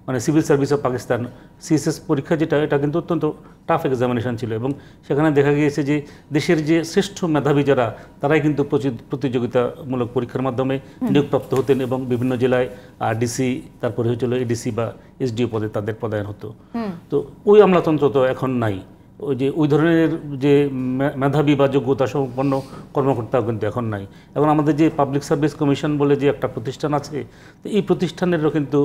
মানে civil service of Pakistan, CSS পরীক্ষা যেটা, এটা কিন্তু অত্যন্ত টাফ এক্সামিনেশন ছিল। এবং সেখানে দেখা গিয়েছে যে দেশের যে শ্রেষ্ঠ মেধাবী যারা, তারাই কিন্তু প্রতিযোগিতামূলক পরীক্ষার মাধ্যমে নিয়োগপ্রাপ্ত হতেন এবং বিভিন্ন জেলায় ডিসি, তারপরে হয়েছিল এডিসি বা এসডিও পদে তাদের পদায়ন হতো। তো ওই আমলাতন্ত্র তো এখন নাই। ওই ধরনের যে মেধাবী বা যোগ্যতা সম্পন্ন কর্মকর্তাও কিন্তু এখন নাই। এখন আমাদের যে পাবলিক সার্ভিস কমিশন বলে যে একটা প্রতিষ্ঠান আছে, তো এই প্রতিষ্ঠানেরও কিন্তু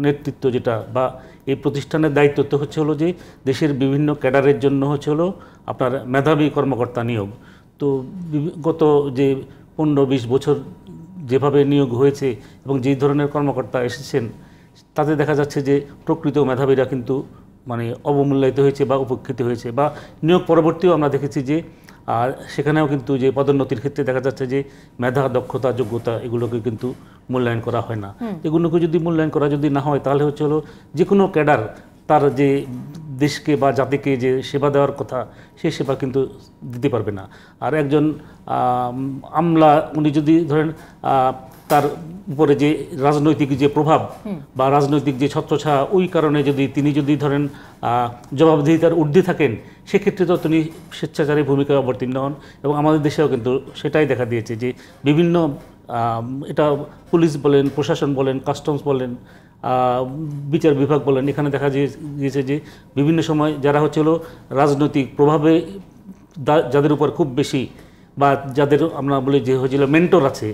নেতৃত্ব যেটা বা এই প্রতিষ্ঠানের দায়িত্ব তো হচ্ছে হলো যে দেশের বিভিন্ন ক্যাডারের জন্য হচ্ছে হলো আপনার মেধাবী কর্মকর্তা নিয়োগ। তো গত যে 15-20 বছর যেভাবে নিয়োগ হয়েছে এবং যেই ধরনের কর্মকর্তা এসেছেন, তাতে দেখা যাচ্ছে যে প্রকৃত মেধাবীরা কিন্তু মানে অবমূল্যায়িত হয়েছে বা উপেক্ষিত হয়েছে। বা নিয়োগ পরবর্তীও আমরা দেখেছি যে সেখানেও কিন্তু যে পদোন্নতির ক্ষেত্রে দেখা যাচ্ছে যে মেধা, দক্ষতা, যোগ্যতা এগুলোকে কিন্তু মূল্যায়ন করা হয় না। এগুলোকে যদি মূল্যায়ন করা যদি না হয়, তাহলে হচ্ছে হলো যে কোনো ক্যাডার তার যে দেশকে বা জাতিকে যে সেবা দেওয়ার কথা, সেই সেবা কিন্তু দিতে পারবে না। আর একজন আমলা উনি যদি ধরেন তার উপরে যে রাজনৈতিক যে প্রভাব বা রাজনৈতিক যে ছত্রছায়া, ওই কারণে তিনি যদি ধরেন জবাবদিহিতার ঊর্ধ্বে থাকেন, সেক্ষেত্রে তো তিনি স্বেচ্ছাচারী ভূমিকায় অবতীর্ণ হন। এবং আমাদের দেশেও কিন্তু সেটাই দেখা দিয়েছে যে বিভিন্ন এটা পুলিশ বলেন, প্রশাসন বলেন, কাস্টমস বলেন, বিচার বিভাগ বলেন, এখানে দেখা গিয়েছে যে বিভিন্ন সময় যারা হচ্ছে হলো রাজনৈতিক প্রভাবে যাদের উপর খুব বেশি বা যাদের আমরা বলি যে হয়েছিল মেন্টর আছে,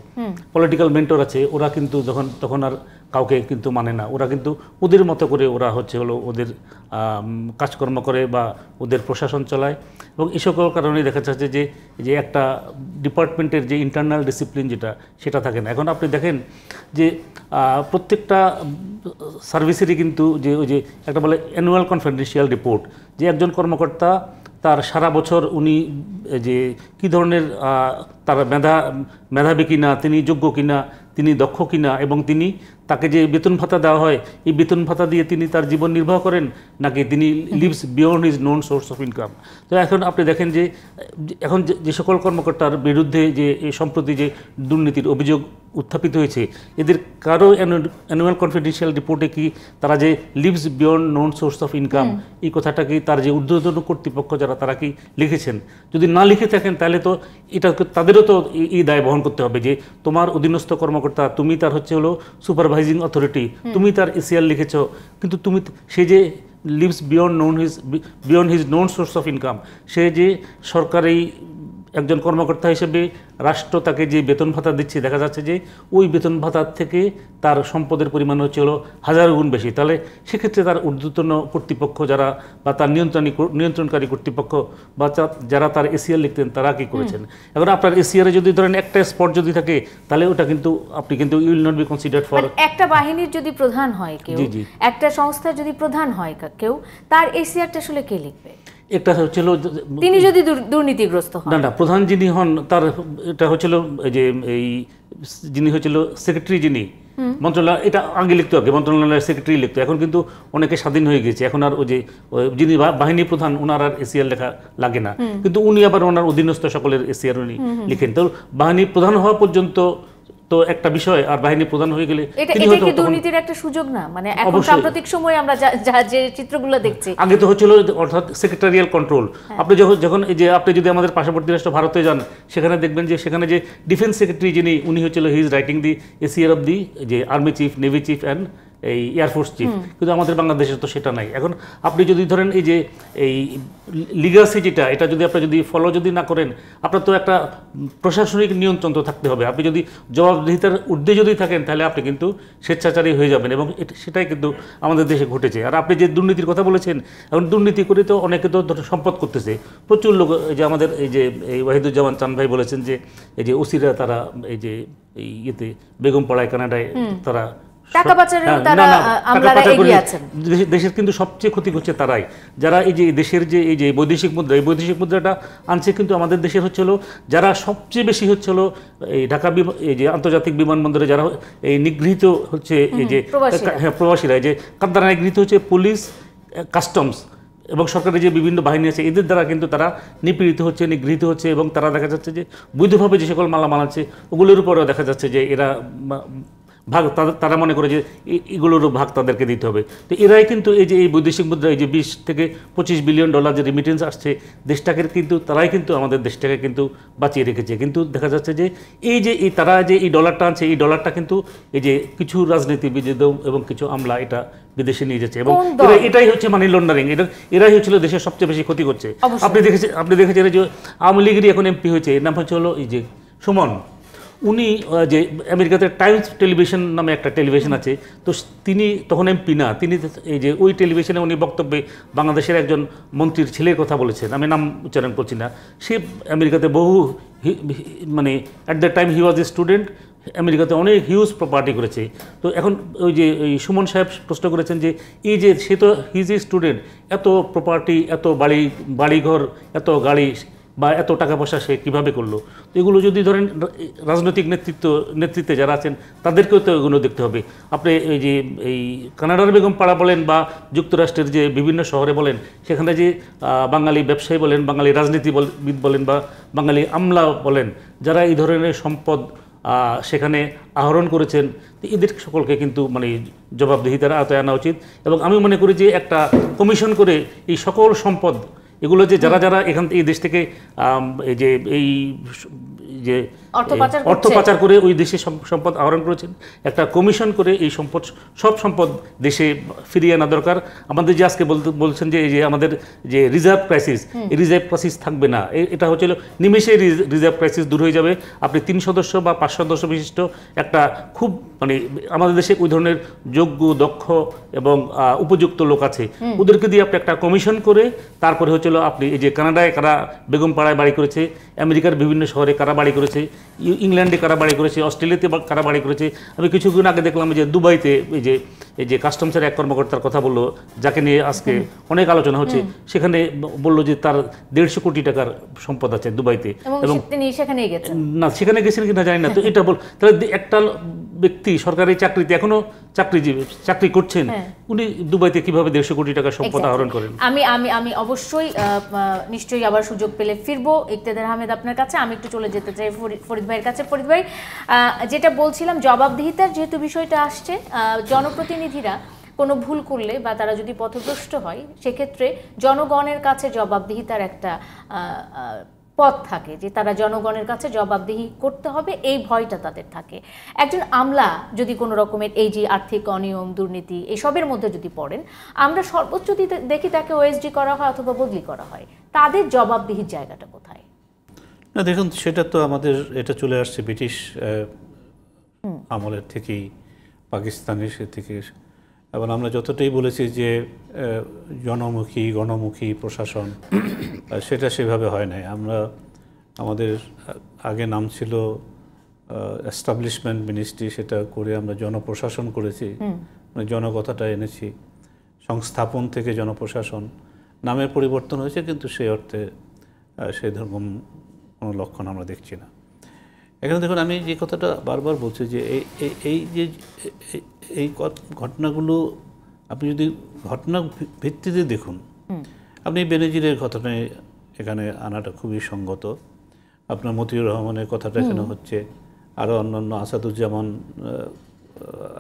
পলিটিক্যাল মেন্টর আছে, ওরা কিন্তু তখন আর কাউকে কিন্তু মানে না। ওরা কিন্তু ওদের মতো করে ওরা হচ্ছে হলো ওদের কাজকর্ম করে বা ওদের প্রশাসন চালায়। এবং এই সকল কারণেই দেখা যাচ্ছে যে একটা ডিপার্টমেন্টের যে ইন্টারনাল ডিসিপ্লিন যেটা, সেটা থাকে না। এখন আপনি দেখেন যে প্রত্যেকটা সার্ভিসেরই কিন্তু যে ওই যে একটা বলে অ্যানুয়াল কনফিডেন্সিয়াল রিপোর্ট, যে একজন কর্মকর্তা তার সারা বছর উনি যে কী ধরনের তার মেধাবী কিনা, তিনি যোগ্য কিনা, তিনি দক্ষ কিনা, এবং তাকে যে বেতন ভাতা দেওয়া হয়, এই বেতন ভাতা দিয়ে তিনি তার জীবন নির্বাহ করেন, নাকি তিনি lives beyond his known source of income. তো এখন আপনি দেখেন যে এখন যে সকল কর্মকর্তার বিরুদ্ধে যে সম্প্রতি যে দুর্নীতির অভিযোগ উত্থাপিত হয়েছে, এদের কারো অ্যানুয়াল কনফিডেন্সিয়াল রিপোর্টে কি তারা যে lives beyond known source of income, এই কথাটা কি তার যে ঊর্ধ্বতন কর্তৃপক্ষ যারা, তারা কি লিখেছেন? যদি না লিখে থাকেন, তাহলে তো এটা তাদেরও তো এই দায় বহন করতে হবে যে তোমার অধীনস্থ কর্মকর্তা, তুমি তার হচ্ছে হলো সুপারভাইজিং অথরিটি, তুমি তার এসিআর লিখেছ, কিন্তু সে যে lives beyond his known source of income, সে যে সরকারি একজন কর্মকর্তা হিসেবে রাষ্ট্র তাকে যে বেতন ভাতা দিচ্ছে, দেখা যাচ্ছে যে ওই বেতন ভাতার থেকে তার সম্পদের পরিমাণ হচ্ছে হলো 1000 গুণ বেশি। তাহলে সেক্ষেত্রে তার ঊর্ধ্বতন কর্তৃপক্ষ যারা বা তার নিয়ন্ত্রণকারী কর্তৃপক্ষ বা যারা তার এসিআর লিখতেন তারা কি করেছেন। এখন আপনার এসিআরে যদি ধরেন একটা স্পট যদি থাকে, তাহলে ওটা কিন্তু আপনি কিন্তু you will not be considered for. একটা বাহিনীর যদি প্রধান হয় কেউ, একটা সংস্থার যদি প্রধান হয় কেউ, তার এসিআরটা আসলে কে লিখবে? একটা হচ্ছিল তিনি যদি দুর্নীতিগ্রস্ত হন, না প্রধান যিনি হন তার এটা হচ্ছিল যে এই যিনি হচ্ছিল সেক্রেটারি, যিনি মন্ত্রণালয়, এটা আগে লিখতে হবে মন্ত্রণালয়ের সেক্রেটারি লিখতো। এখন কিন্তু অনেকে স্বাধীন হয়ে গেছে, এখন আর ওই যে যিনি বাহিনী প্রধান ওনার আর এসিআর লেখা লাগে না, কিন্তু উনি আবার ওনার অধীনস্থ সকলের এসিআর উনি লিখেন। তো বাহিনী প্রধান হওয়া পর্যন্ত তো একটা বিষয়, আর বাহিনী প্রধান হয়ে গেলে এটা কি দুর্নীতির একটা সুযোগ না? মানে এখন সাম্প্রতিক সময়ে আমরা যে চিত্রগুলো দেখছি, আগে তো হচ্ছিল অর্থাৎ সেক্রেটারিয়াল কন্ট্রোল। আপনি যখন এই যে আপনি যদি আমাদের পার্শ্ববর্তী রাষ্ট্র ভারতে যান, সেখানে দেখবেন যে সেখানে যে ডিফেন্স সেক্রেটারি যিনি, উনি হচ্ছিল he is writing the ACR of the যে army chief, navy chief and এই এয়ারফোর্স চিফ। কিন্তু আমাদের বাংলাদেশে তো সেটা নাই। এখন আপনি যদি ধরেন এই যে এই লিগাসি যেটা, এটা যদি আপনি যদি ফলো যদি না করেন, আপনার তো একটা প্রশাসনিক নিয়ন্ত্রণ তো থাকতে হবে। আপনি যদি জবাবদিহিতার ঊর্ধ্বে যদি থাকেন, তাহলে আপনি কিন্তু স্বেচ্ছাচারী হয়ে যাবেন, এবং সেটাই কিন্তু আমাদের দেশে ঘটেছে। আর আপনি যে দুর্নীতির কথা বলেছেন, এখন দুর্নীতি করে তো অনেকে তো সম্পদ করতেছে, প্রচুর লোক। এই যে আমাদের এই যে এই ওয়াহিদুজ্জামান চান ভাই বলেছেন যে এই যে ওসিরা তারা এই যে এই ইয়েতে বেগমপাড়ায় কানাডায় তারা টাকা পাচারেও তারা আমলারা এগিয়ে আছেন। দেশের কিন্তু সবচেয়ে ক্ষতি করছে তারাই, যারা এই যে দেশের যে এই যে বৈদেশিক মুদ্রা, এই বৈদেশিক মুদ্রাটা আনছে কিন্তু আমাদের দেশের হচ্ছিল, যারা সবচেয়ে বেশি হচ্ছিল এই ঢাকা এই যে আন্তর্জাতিক বিমানবন্দরে যারা এই নিগৃহীত হচ্ছে, এই যে হ্যাঁ প্রবাসীরা, এই যে কাদ্দারা নিগৃহীত হচ্ছে পুলিশ, কাস্টমস এবং সরকারের যে বিভিন্ন বাহিনী আছে, এদের দ্বারা কিন্তু তারা নিপীড়িত হচ্ছে, নিগৃহীত হচ্ছে, এবং তারা দেখা যাচ্ছে যে বৈধভাবে যে সকল মালামাল আছে ওগুলোর উপরেও দেখা যাচ্ছে যে এরা ভাগ, তারা মনে করে যে এগুলোরও ভাগ তাদেরকে দিতে হবে। তো এরাই কিন্তু এই যে এই বৈদেশিক মুদ্রা, এই যে 20 থেকে 25 বিলিয়ন ডলার যে রেমিটেন্স আসছে দেশটাকে, কিন্তু তারাই কিন্তু আমাদের দেশটাকে কিন্তু বাঁচিয়ে রেখেছে। কিন্তু দেখা যাচ্ছে যে এই যে তারা যে এই ডলারটা আনছে, এই ডলারটা কিন্তু এই যে কিছু রাজনীতিবিদ এবং কিছু আমলা এটা বিদেশে নিয়ে যাচ্ছে, এবং এটাই হচ্ছে মানি লন্ডারিং। এরাই হচ্ছিল দেশের সবচেয়ে বেশি ক্ষতি করছে। আপনি দেখেছেন যে আওয়ামী লীগেরই এখন এমপি হয়েছে, এর নাম হচ্ছে হলো এই যে সুমন। উনি যে আমেরিকাতে টাইমস টেলিভিশন নামে একটা টেলিভিশন আছে, তো তিনি তখন এমপি না, তিনি এই যে ওই টেলিভিশনে উনি বক্তব্যে বাংলাদেশের একজন মন্ত্রীর ছেলের কথা বলেছেন, আমি নাম উচ্চারণ করছি না। সে আমেরিকাতে বহু মানে at the time he was a student, আমেরিকাতে অনেক হিউজ প্রপার্টি করেছে। তো এখন ওই যে ওই সুমন সাহেব প্রশ্ন করেছেন যে এই যে সে তো হি ইজ এ স্টুডেন্ট, এত প্রপার্টি, এত বাড়িঘর, এত গাড়ি বা এত টাকা পয়সা সে কীভাবে করলো? তো এগুলো যদি ধরেন রাজনৈতিক নেতৃত্বে যারা আছেন তাদেরকেও তো এগুলো দেখতে হবে। আপনি এই যে এই কানাডার বেগমপাড়া বলেন বা যুক্তরাষ্ট্রের যে বিভিন্ন শহরে বলেন, সেখানে যে বাঙালি ব্যবসায়ী বলেন, বাঙালি রাজনীতিবিদ বলেন বা বাঙালি আমলা বলেন, যারা এই ধরনের সম্পদ সেখানে আহরণ করেছেন, এদের সকলকে কিন্তু মানে জবাবদিহিতার আওতায় আনা উচিত। এবং আমি মনে করি যে একটা কমিশন করে এই সকল সম্পদ, এগুলো যে যারা এখান এই দেশ থেকে এই যে এই যে অর্থ পাচার করে ওই দেশে সম্পদ আহরণ করেছেন, একটা কমিশন করে এই সব সম্পদ দেশে ফিরিয়ে আনা দরকার। আমাদের যে আজকে বলছেন যে এই যে আমাদের যে রিজার্ভ ক্রাইসিস, এই রিজার্ভ ক্রাইসিস থাকবে না, এটা হচ্ছিল নিমেষে রিজার্ভ ক্রাইসিস দূর হয়ে যাবে। আপনি 3 সদস্য বা 5 সদস্য বিশিষ্ট একটা খুব মানে আমাদের দেশে ওই ধরনের যোগ্য, দক্ষ এবং উপযুক্ত লোক আছে, ওদেরকে দিয়ে আপনি একটা কমিশন করে তারপরে হচ্ছিল আপনি এই যে কানাডায় কারা বেগমপাড়ায় বাড়ি করেছে, আমেরিকার বিভিন্ন শহরে কারা বাড়ি করেছে, ইংল্যান্ডে কারা বাড়ি করেছে, অস্ট্রেলিয়াতে কারা বাড়ি করেছে। আমি কিছুদিন আগে দেখলাম যে দুবাইতে এই যে কাস্টমসের এক কর্মকর্তার কথা বললো, যাকে নিয়ে আজকে অনেক আলোচনা হচ্ছে, সেখানে বললো যে তার 150 কোটি টাকার সম্পদ আছে দুবাইতে, এবং না সেখানে গেছেন কিনা জানি না। তো এটা তাহলে একটা ব্যক্তি সরকারি চাকরিতে এখনো চাকরি করছেন, উনি দুবাইতে কিভাবে 150 কোটি টাকার সম্পদ আহরণ করেন? আমি অবশ্যই নিশ্চয়ই আবার সুযোগ পেলে ফিরবো ইকতেদার আহমেদ আপনার কাছে। আমি একটু চলে যেতে চাই ফরিদ ভাইয়ের কাছে। ফরিদ ভাই, যেটা বলছিলাম, জবাবদিহিতার যেহেতু বিষয়টা আসছে, জনপ্রতিনিধিরা কোনো ভুল করলে বা তারা যদি পথভ্রষ্ট হয়, সেক্ষেত্রে জনগণের কাছে জবাবদিহিতার একটা পথ থাকে, যে তারা জনগণের কাছে জবাবদিহি করতে হবে, এই ভয়টা তাদের থাকে। একজন আমলা যদি কোনো রকমের এই যে আর্থিক অনিয়ম, দুর্নীতি এসবের মধ্যে যদি পড়েন, আমরা সর্বোচ্চ দেখি তাকে ওএসডি করা হয় অথবা বদলি করা হয়, তাদের জবাবদিহির জায়গাটা কোথায়? না দেখুন, সেটা তো আমাদের এটা চলে আসছে ব্রিটিশ আমলের থেকেই, পাকিস্তানের সে থেকে। এবং আমরা যতটাই বলেছি যে জনমুখী গণমুখী প্রশাসন, সেটা সেভাবে হয় নাই। আমাদের আগে নাম ছিল এস্টাবলিশমেন্ট মিনিস্ট্রি, সেটা করে আমরা জনপ্রশাসন করেছি, মানে জনকথাটা এনেছি। সংস্থাপন থেকে জনপ্রশাসন, নামের পরিবর্তন হয়েছে, কিন্তু সেই অর্থে সেই ধরনের কোনো লক্ষণ আমরা দেখছি না। এখানে দেখুন, আমি যে কথাটা বারবার বলছি যে এই ঘটনাগুলো আপনি যদি ঘটনা ভিত্তিতে দেখুন, আপনি বেনজিরের ঘটনায় এখানে আনাটা খুবই সঙ্গত। আপনার মতিউর রহমানের কথাটা এখানে হচ্ছে, আরও অন্যান্য আসাদুজ্জামান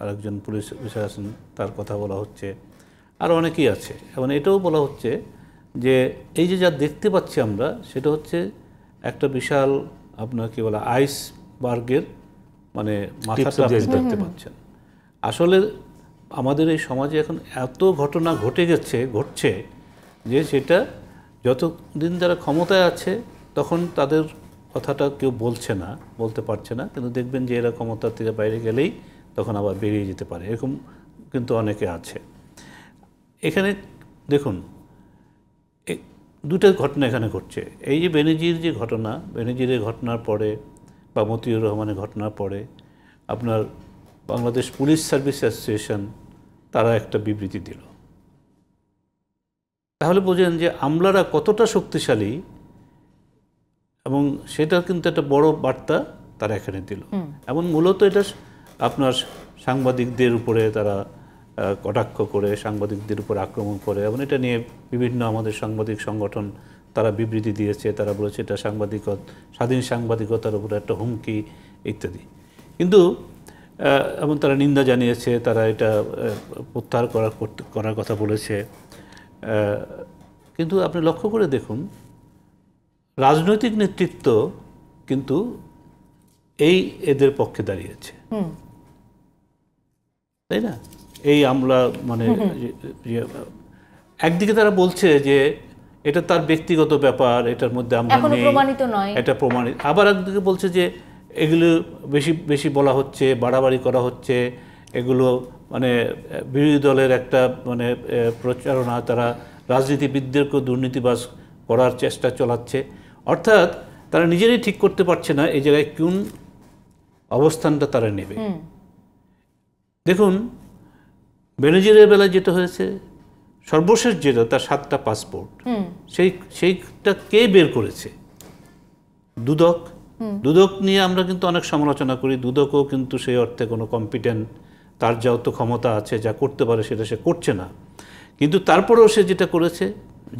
আরেকজন পুলিশ অফিসার আছেন, তার কথা বলা হচ্ছে, আরও অনেকেই আছে। এবং এটাও বলা হচ্ছে যে এই যে যা দেখতে পাচ্ছি আমরা, সেটা হচ্ছে একটা বিশাল আপনার কি বলে আইসবার্গের মানে মাথাটা আপনি দেখতে পাচ্ছেন। আসলে আমাদের এই সমাজে এখন এত ঘটনা ঘটছে যে সেটা যতদিন যারা ক্ষমতায় আছে তখন তাদের কথাটা কেউ বলতে পারছে না, কিন্তু দেখবেন যে এরা ক্ষমতা থেকে বাইরে গেলেই তখন আবার বেরিয়ে যেতে পারে, এরকম কিন্তু অনেকে আছে। এখানে দেখুন, দুটো ঘটনা এখানে ঘটছে। এই যে বেনজিরের ঘটনার পরে বা মতিউর রহমানের ঘটনার পরে আপনার বাংলাদেশ পুলিশ সার্ভিস অ্যাসোসিয়েশন তারা একটা বিবৃতি দিল। তাহলে বোঝেন যে আমলারা কতটা শক্তিশালী, এবং সেটা কিন্তু একটা বড় বার্তা তারা এখানে দিল। এবং মূলত এটা আপনার সাংবাদিকদের উপরে তারা কটাক্ষ করে, সাংবাদিকদের উপর আক্রমণ করে, এবং এটা নিয়ে বিভিন্ন আমাদের সাংবাদিক সংগঠন তারা বিবৃতি দিয়েছে। তারা বলেছে এটা স্বাধীন সাংবাদিকতার উপরে একটা হুমকি ইত্যাদি। কিন্তু এবং তারা নিন্দা জানিয়েছে, তারা এটা প্রত্যাহার করার কথা বলেছে। কিন্তু আপনি লক্ষ্য করে দেখুন, রাজনৈতিক নেতৃত্ব কিন্তু এদের পক্ষে দাঁড়িয়েছে, তাই না? এই আমলা মানে একদিকে তারা বলছে যে এটা তার ব্যক্তিগত ব্যাপার, এটার মধ্যে আমরা নেই, এটা প্রমাণিত। আবার একদিকে বলছে যে এগুলো বেশি বেশি বলা হচ্ছে, বাড়াবাড়ি করা হচ্ছে, এগুলো মানে বিরোধী দলের একটা মানে প্রচারণা, তারা রাজনীতিবিদদেরকেও দুর্নীতিবাজ করার চেষ্টা চালাচ্ছে। অর্থাৎ তারা নিজেরাই ঠিক করতে পারছে না এই জায়গায় কোন অবস্থানটা তারা নেবে। দেখুন, বেনজিরের বেলায় যেটা হয়েছে, সর্বশেষ যেটা তার 7টা পাসপোর্ট, সেইটা কে বের করেছে? দুদক নিয়ে আমরা কিন্তু অনেক সমালোচনা করি। দুদকও কিন্তু সেই অর্থে কোনো কম্পিটেন্ট, তার যত ক্ষমতা আছে, যা করতে পারে সেটা সে করছে না। কিন্তু তারপরেও সে যেটা করেছে,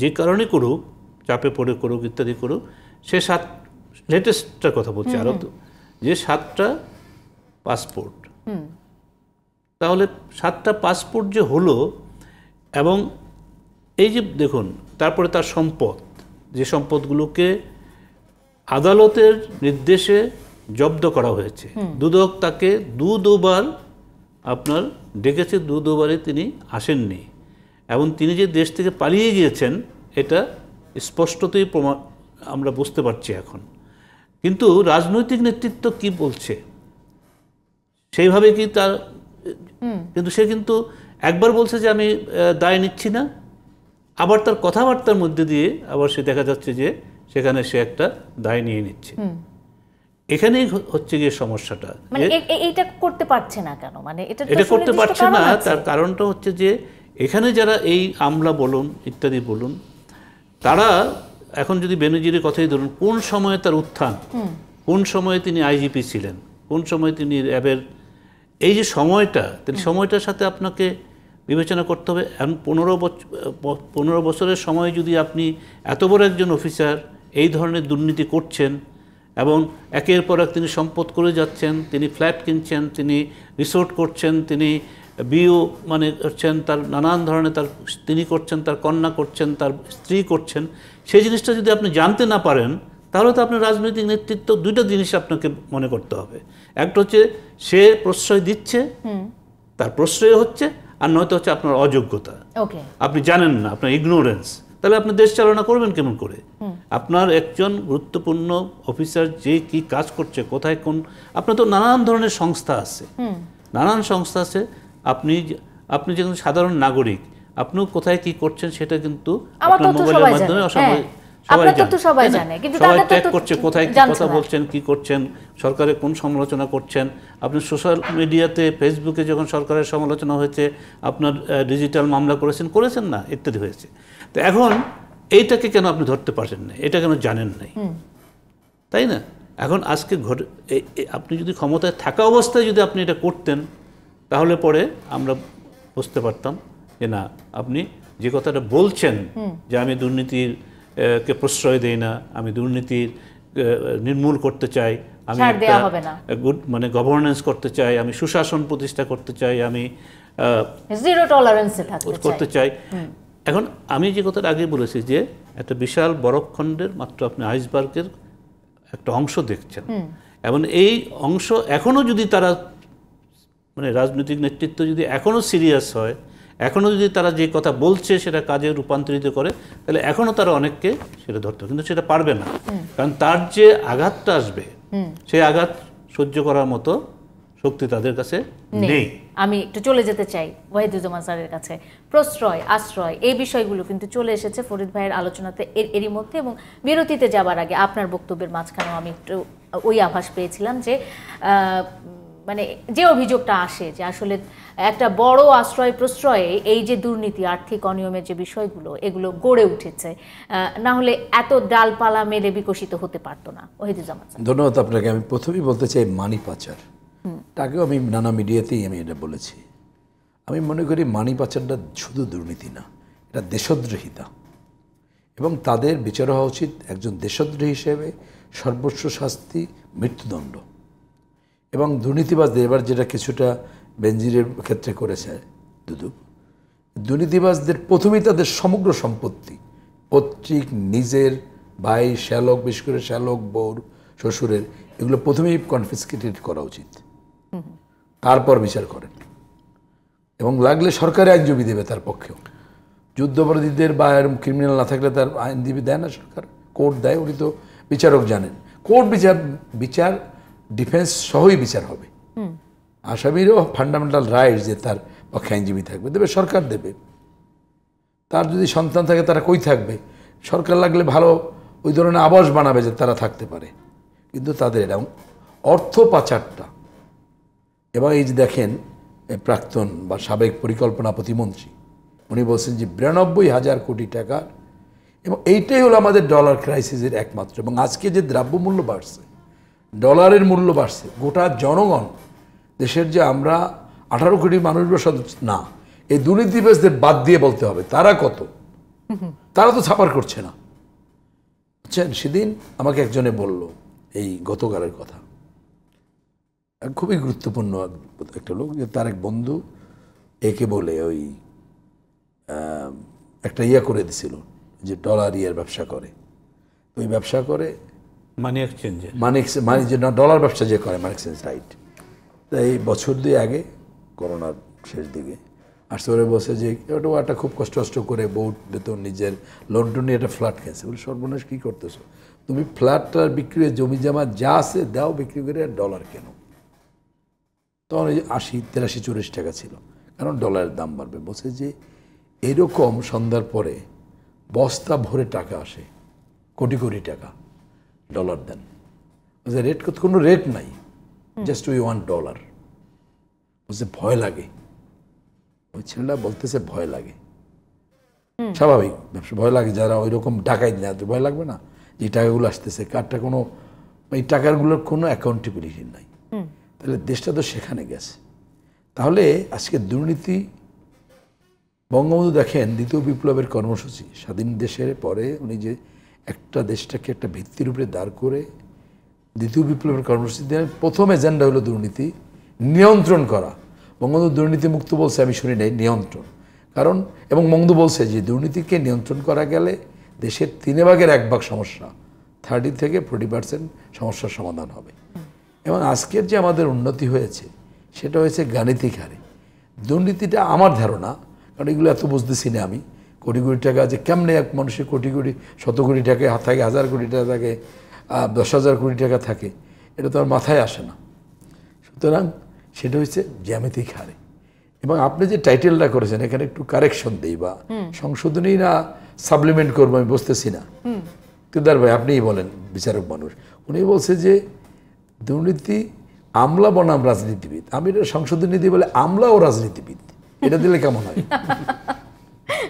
যে কারণে করুক, চাপে পড়ে করুক, ইত্যাদি করুক, সে লেটেস্টটার কথা বলছে আরও, যে 7টা পাসপোর্ট। তাহলে 7টা পাসপোর্ট যে হলো, এবং এই যে দেখুন, তারপরে তার সম্পদ, যে সম্পদগুলোকে আদালতের নির্দেশে জব্দ করা হয়েছে, দুদক তাকে দুবার আপনার ডেকেছে, দুবারে তিনি আসেননি, এবং তিনি যে দেশ থেকে পালিয়ে গিয়েছেন এটা স্পষ্টতই আমরা বুঝতে পারছি এখন। কিন্তু রাজনৈতিক নেতৃত্ব কি বলছে সেইভাবে কি তার, কিন্তু সে কিন্তু একবার বলছে যে আমি দায় নিচ্ছি না, আবার তার কথাবার্তার মধ্যে দিয়ে আবার সে দেখা যাচ্ছে যে সেখানে সে একটা দায় নিয়ে নিচ্ছে। এখানেই হচ্ছে গিয়ে সমস্যাটা, এটা করতে পারছে না কেন? মানে এটা করতে পারছে না, তার কারণটা হচ্ছে যে এখানে যারা এই আমলা বলুন ইত্যাদি বলুন, তারা এখন যদি বেনজিরের কথাই ধরুন, কোন সময়ে তার উত্থান, কোন সময়ে তিনি আইজিপি ছিলেন, কোন সময়ে তিনি র্যাবের, এই যে সময়টার সাথে আপনাকে বিবেচনা করতে হবে। এখন 15 বছরের সময় যদি আপনি এত বড় একজন অফিসার এই ধরনের দুর্নীতি করছেন, এবং একের পর এক তিনি সম্পদ করে যাচ্ছেন, তিনি ফ্ল্যাট কিনছেন, তিনি রিসোর্ট করছেন, তিনি বিও মানে করছেন, তার নানান ধরনের তিনি করছেন, তার কন্যা করছেন, তার স্ত্রী করছেন, সেই জিনিসটা যদি আপনি জানতে না পারেন, তাহলে তো আপনার রাজনৈতিক নেতৃত্ব দুইটা জিনিস আপনাকে মনে করতে হবে। একটা হচ্ছে সে প্রশ্রয় দিচ্ছে, তার প্রশ্রয় হচ্ছে, আর নয়তো হচ্ছে আপনার অযোগ্যতা, আপনি জানেন না, আপনার ইগনোরেন্স, তাহলে আপনি দেশ চালনা করবেন কেমন করে? আপনার একজন গুরুত্বপূর্ণ অফিসার যে কি কাজ করছে, কোথায় কোন, আপনার তো নানান ধরনের সংস্থা আছে, নানান সংস্থা আছে। আপনি যখন সাধারণ নাগরিক, আপনিও কোথায় কি করছেন সেটা কিন্তু আপনার মোবাইলের মাধ্যমে সবাই জানে, সবাই ট্র্যাক করছে, কোথায় কি কথা বলছেন, কি করছেন, সরকারের কোন সমালোচনা করছেন। আপনি সোশ্যাল মিডিয়াতে, ফেসবুকে যখন সরকারের সমালোচনা হয়েছে, আপনার ডিজিটাল মামলা করেছেন না, ইত্যাদি হয়েছে। তো এখন এইটাকে কেন আপনি ধরতে পারছেন না, এটা কেন জানেন নাই, তাই না? এখন আজকে আপনি যদি ক্ষমতায় থাকা অবস্থায় যদি আপনি এটা করতেন, তাহলে পরে আমরা বুঝতে পারতাম যে না, আপনি যে কথাটা বলছেন যে আমি দুর্নীতির কে প্রশ্রয় দেই না, আমি দুর্নীতির নির্মূল করতে চাই, আমি মানে গভর্নেন্স করতে চাই, আমি সুশাসন প্রতিষ্ঠা করতে চাই, আমি জিরো টলারেন্স করতে চাই। এখন আমি যে কথাটা আগে বলেছি যে একটা বিশাল বরফখণ্ডের মাত্র আপনি আইসবার্গের একটা অংশ দেখছেন, এবং এই অংশ এখনো যদি তারা মানে রাজনৈতিক নেতৃত্ব যদি এখনো সিরিয়াস হয়, এখনো যদি তারা যে কথা বলছে সেটা কাজে রূপান্তরিত করে, তাহলে এখনো তারা অনেককে সেটা ধরতে হবে, কিন্তু সেটা পারবে না। কারণ তার যে আঘাতটা আসবে, সেই আঘাত সহ্য করার মতো শক্তি তাদের কাছে নেই। আমি একটু চলে যেতে চাই ওয়াহিদুজ্জামান স্যারের কাছে। প্রশ্রয়, আশ্রয়, এই বিষয়গুলো কিন্তু চলে এসেছে ফরিদ ভাইয়ের আলোচনাতে এরই মধ্যে, এবং বিরতিতে যাবার আগে আপনার বক্তব্যের মাঝখানেও আমি একটু ওই আভাস পেয়েছিলাম যে মানে যে অভিযোগটা আসে যে আসলে একটা বড় আশ্রয় প্রশ্রয়ে এই যে দুর্নীতি, আর্থিক অনিয়মের যে বিষয়গুলো, এগুলো গড়ে উঠেছে, না হলে এত ডালপালা মেলে বিকশিত হতে পারতো না। ওয়াহিদুজ্জামান স্যার, ধন্যবাদ আপনাকে। আমি প্রথমেই বলতে চাই মানি পাচার, তাকেও আমি নানা মিডিয়াতেই আমি এটা বলেছি। আমি মনে করি মানি পাচারটা শুধু দুর্নীতি না, এটা দেশদ্রোহিতা, এবং তাদের বিচার হওয়া উচিত একজন দেশদ্রোহী হিসেবে সর্বোচ্চ শাস্তি মৃত্যুদণ্ড। এবং দুর্নীতিবাজদের এবার যেটা কিছুটা বেনজিরের ক্ষেত্রে করেছে দুদক, দুর্নীতিবাজদের প্রথমেই তাদের সমগ্র সম্পত্তি, পৈতৃক, নিজের, ভাই, শ্যালক, বিশেষ করে শ্যালক, বউর, শ্বশুরের, এগুলো প্রথমেই কনফিসকেটেড করা উচিত, তারপর বিচার করেন। এবং লাগলে সরকারি আইনজীবী দেবে তার পক্ষেও। যুদ্ধাপরাধীদের বা ক্রিমিনাল না থাকলে তার আইনজীবী দেয় না সরকার, কোর্ট দেয়, উনি তো বিচারক জানেন। কোর্ট বিচার ডিফেন্স সহই বিচার হবে। আসামিরও ফান্ডামেন্টাল রাইটস যে তার পক্ষে আইনজীবী থাকবে, দেবে সরকার দেবে। তার যদি সন্তান থাকে তারা কই থাকবে, সরকার লাগলে ভালো ওই ধরনের আবাস বানাবে যে তারা থাকতে পারে। কিন্তু তাদের এরকম অর্থ পাচারটা, এবং এই যে দেখেন প্রাক্তন বা সাবেক পরিকল্পনা প্রতিমন্ত্রী, উনি বলছেন যে 92,000 কোটি টাকা, এবং এইটাই হলো আমাদের ডলার ক্রাইসিসের একমাত্র। এবং আজকে যে দ্রব্যমূল্য বাড়ছে, ডলারের মূল্য বাড়ছে, গোটা জনগণ, দেশের যে আমরা 18 কোটি মানুষ না, এই দুর্নীতিবাজদের বাদ দিয়ে বলতে হবে তারা কত, তারা তো ছাপার করছে না, বুঝছেন? সেদিন আমাকে একজনে বলল এই গতকালের কথা, খুবই গুরুত্বপূর্ণ একটা লোক, যে তার এক বন্ধু একে বলে ওই একটা করে দিছিল যে ডলার ব্যবসা করে, ওই ব্যবসা করে মানি এক্সচেঞ্জে, মানি যে ডলার ব্যবসা যে করে, মানি এক্সচেঞ্জ, রাইট। তাই বছর 2 আগে করোনার শেষ দিকে আসতে ওরা বসে যে ওটাও একটা খুব কষ্ট করে বউ বেতন নিজের লোন টোন নিয়ে একটা ফ্ল্যাট কিনছে। বলে সর্বনাশ কী করতেছো তুমি, ফ্ল্যাটটার বিক্রি জমি জমা যা আছে দাও, বিক্রি করে ডলার কেন। তখন ওই 80, 83, 84 টাকা ছিল, কারণ ডলারের দাম বাড়বে। বলছে যে এরকম সন্ধ্যার পরে বস্তা ভরে টাকা আসে, কোটি কোটি টাকা, ডলার দেন। বলছে রেট কোনো রেট নাই, জাস্ট উই ওয়ান্ট ডলার। বলছে ভয় লাগে, ওই ছেলেটা বলতেছে ভয় লাগে, স্বাভাবিক ব্যবসা ভয় লাগে, যারা ওই রকম টাকাই নেয় ভয় লাগবে না, যে টাকাগুলো আসতেছে কারটা কোনো, এই টাকাগুলোর কোনো অ্যাকাউন্টেবিলিটি নাই। তাহলে দেশটা তো সেখানে গেছে। তাহলে আজকে দুর্নীতি, বঙ্গবন্ধু দেখেন দ্বিতীয় বিপ্লবের কর্মসূচি, স্বাধীন দেশের পরে উনি যে একটা দেশটাকে একটা ভিত্তির উপরে দাঁড় করে দ্বিতীয় বিপ্লবের কর্মসূচি দেন, প্রথম এজেন্ডা হলো দুর্নীতি নিয়ন্ত্রণ করা। বঙ্গবন্ধু দুর্নীতি মুক্ত বলছে, আমি শুনি নাই, নিয়ন্ত্রণ। কারণ এবং বঙ্গবন্ধু বলছে যে দুর্নীতিকে নিয়ন্ত্রণ করা গেলে দেশের 3/1 সমস্যা, 30 থেকে 40% সমস্যার সমাধান হবে। এবং আজকের যে আমাদের উন্নতি হয়েছে সেটা হয়েছে গাণিতিক হারে। দুর্নীতিটা আমার ধারণা, কারণ এগুলো এত বুঝতেছি না আমি, কোটি কোটি টাকা যে কেমনে এক মানুষের কোটি কোটি শত কোটি টাকা থাকে, 1000 কোটি টাকা থাকে, 10,000 কোটি টাকা থাকে, এটা তো আর মাথায় আসে না। সুতরাং সেটা হচ্ছে জ্যামিতিক হারে। এবং আপনি যে টাইটেলটা করেছেন এখানে একটু কারেকশন দেই বা সংশোধনী না সাপ্লিমেন্ট করবো আমি বুঝতেছি না। কেদার ভাই আপনিই বলেন, বিচারক মানুষ, উনি বলছে যে দুর্নীতি আমলা বনাম রাজনীতিবিদ। আমি এটা সংশোধনী দিয়ে বলে আমলা ও রাজনীতিবিদ, এটা দিলে কেমন হয়?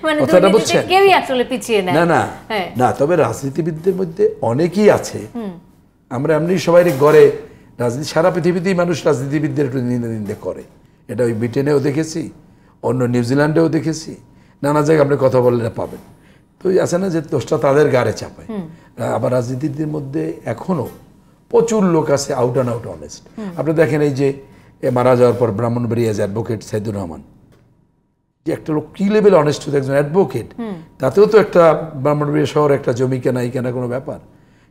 মানে কথাটা দুর্নীতিতে বুঝছেন? কেউই আসলে পিছিয়ে নেয় না না হ্যাঁ। না, তবে রাজনীতিবিদদের মধ্যে অনেকেই আছে, আমরা এমনি সবাই গড়ে রাজনীতি, সারা পৃথিবীতেই মানুষ রাজনীতিবিদদের একটু নিন্দে করে। এটা ওই ব্রিটেনেও দেখেছি, অন্য নিউজিল্যান্ডেও দেখেছি, নানা জায়গায় আপনি কথা বললে পাবেন। তো ওই আছে না যে দোষটা তাদের গাড়ে চাপায়। আবার রাজনীতিবিদদের মধ্যে এখনো প্রচুর লোক আছে আউট অ্যান্ড আউট অনেস্ট। আপনি দেখেন এই যে মারা যাওয়ার পর ব্রাহ্মণবাড়িয়া যে অ্যাডভোকেট সাইদুর রহমান, যে একটা লোক কি লেভেল অনেস্ট হতো, একজন অ্যাডভোকেট, তাতেও তো একটা ব্রাহ্মণবাড়িয়া শহর একটা জমি কেনা এই কেনা কোনো ব্যাপার,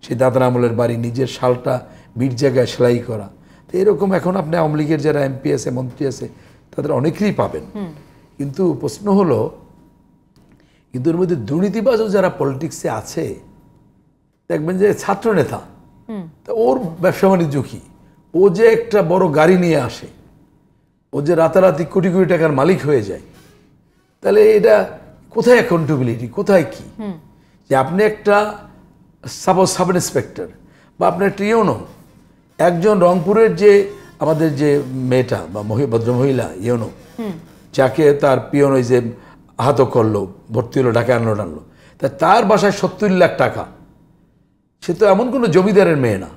সেই দাদার আমলের বাড়ি, নিজের শালটা বীর জায়গায় সেলাই করা। তো এরকম এখন আপনি আওয়ামী লীগের যারা এমপি আছে, মন্ত্রী আছে, তাদের অনেকেই পাবেন। কিন্তু প্রশ্ন হলো, কিন্তু এর মধ্যে দুর্নীতিবাজও যারা পলিটিক্সে আছে, দেখবেন যে ছাত্র নেতা, তা ওর ব্যবসা বাণিজ্য কি, ও যে একটা বড় গাড়ি নিয়ে আসে, ও যে রাতারাতি কোটি কোটি টাকার মালিক হয়ে যায়, তাহলে এটা কোথায় অ্যাকাউন্টেবিলিটি, কোথায় কি? যে আপনি একটা সাপোজ সাব ইন্সপেক্টর বা আপনার একটা ইউনো, একজন রংপুরের যে আমাদের যে মেয়েটা বা ভদ্রমহিলা ইউনো, যাকে তার পিয়ন ওই যে আহত করলো, ভর্তি হলো, ঢাকা আনলো, তা তার বাসায় 70 লাখ টাকা, সে তো এমন কোনো জমিদারের মেয়ে না।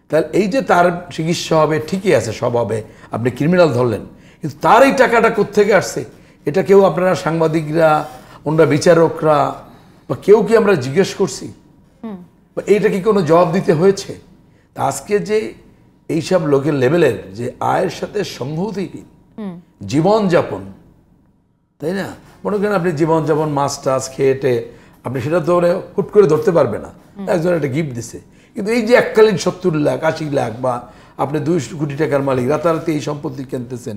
তাহলে এই যে তার চিকিৎসা হবে, ঠিকই আছে, সব হবে, আপনি ক্রিমিনাল ধরলেন, কিন্তু তার এই টাকাটা কোত্থেকে আসছে, এটা কেউ আপনারা সাংবাদিকরা, ওনারা বিচারকরা বা কেউ কি আমরা জিজ্ঞেস করছি? বা এইটা কি কোনো জবাব দিতে হয়েছে? তা আজকে যে এইসব লোকের লেভেলের যে আয়ের সাথে সংহতিহীন জীবনযাপন, তাই না? মনে করেন আপনি জীবনযাপন মাছ টাছ খেয়েটে আপনি সেটা তো হুট করে ধরতে পারবে না, একজন একটা গিফট দিছে, কিন্তু এই যে এককালীন 70 লাখ 80 লাখ বা আপনি 2 কোটি টাকার মালিক, রাতারাতি এই সম্পত্তি কিনতেছেন,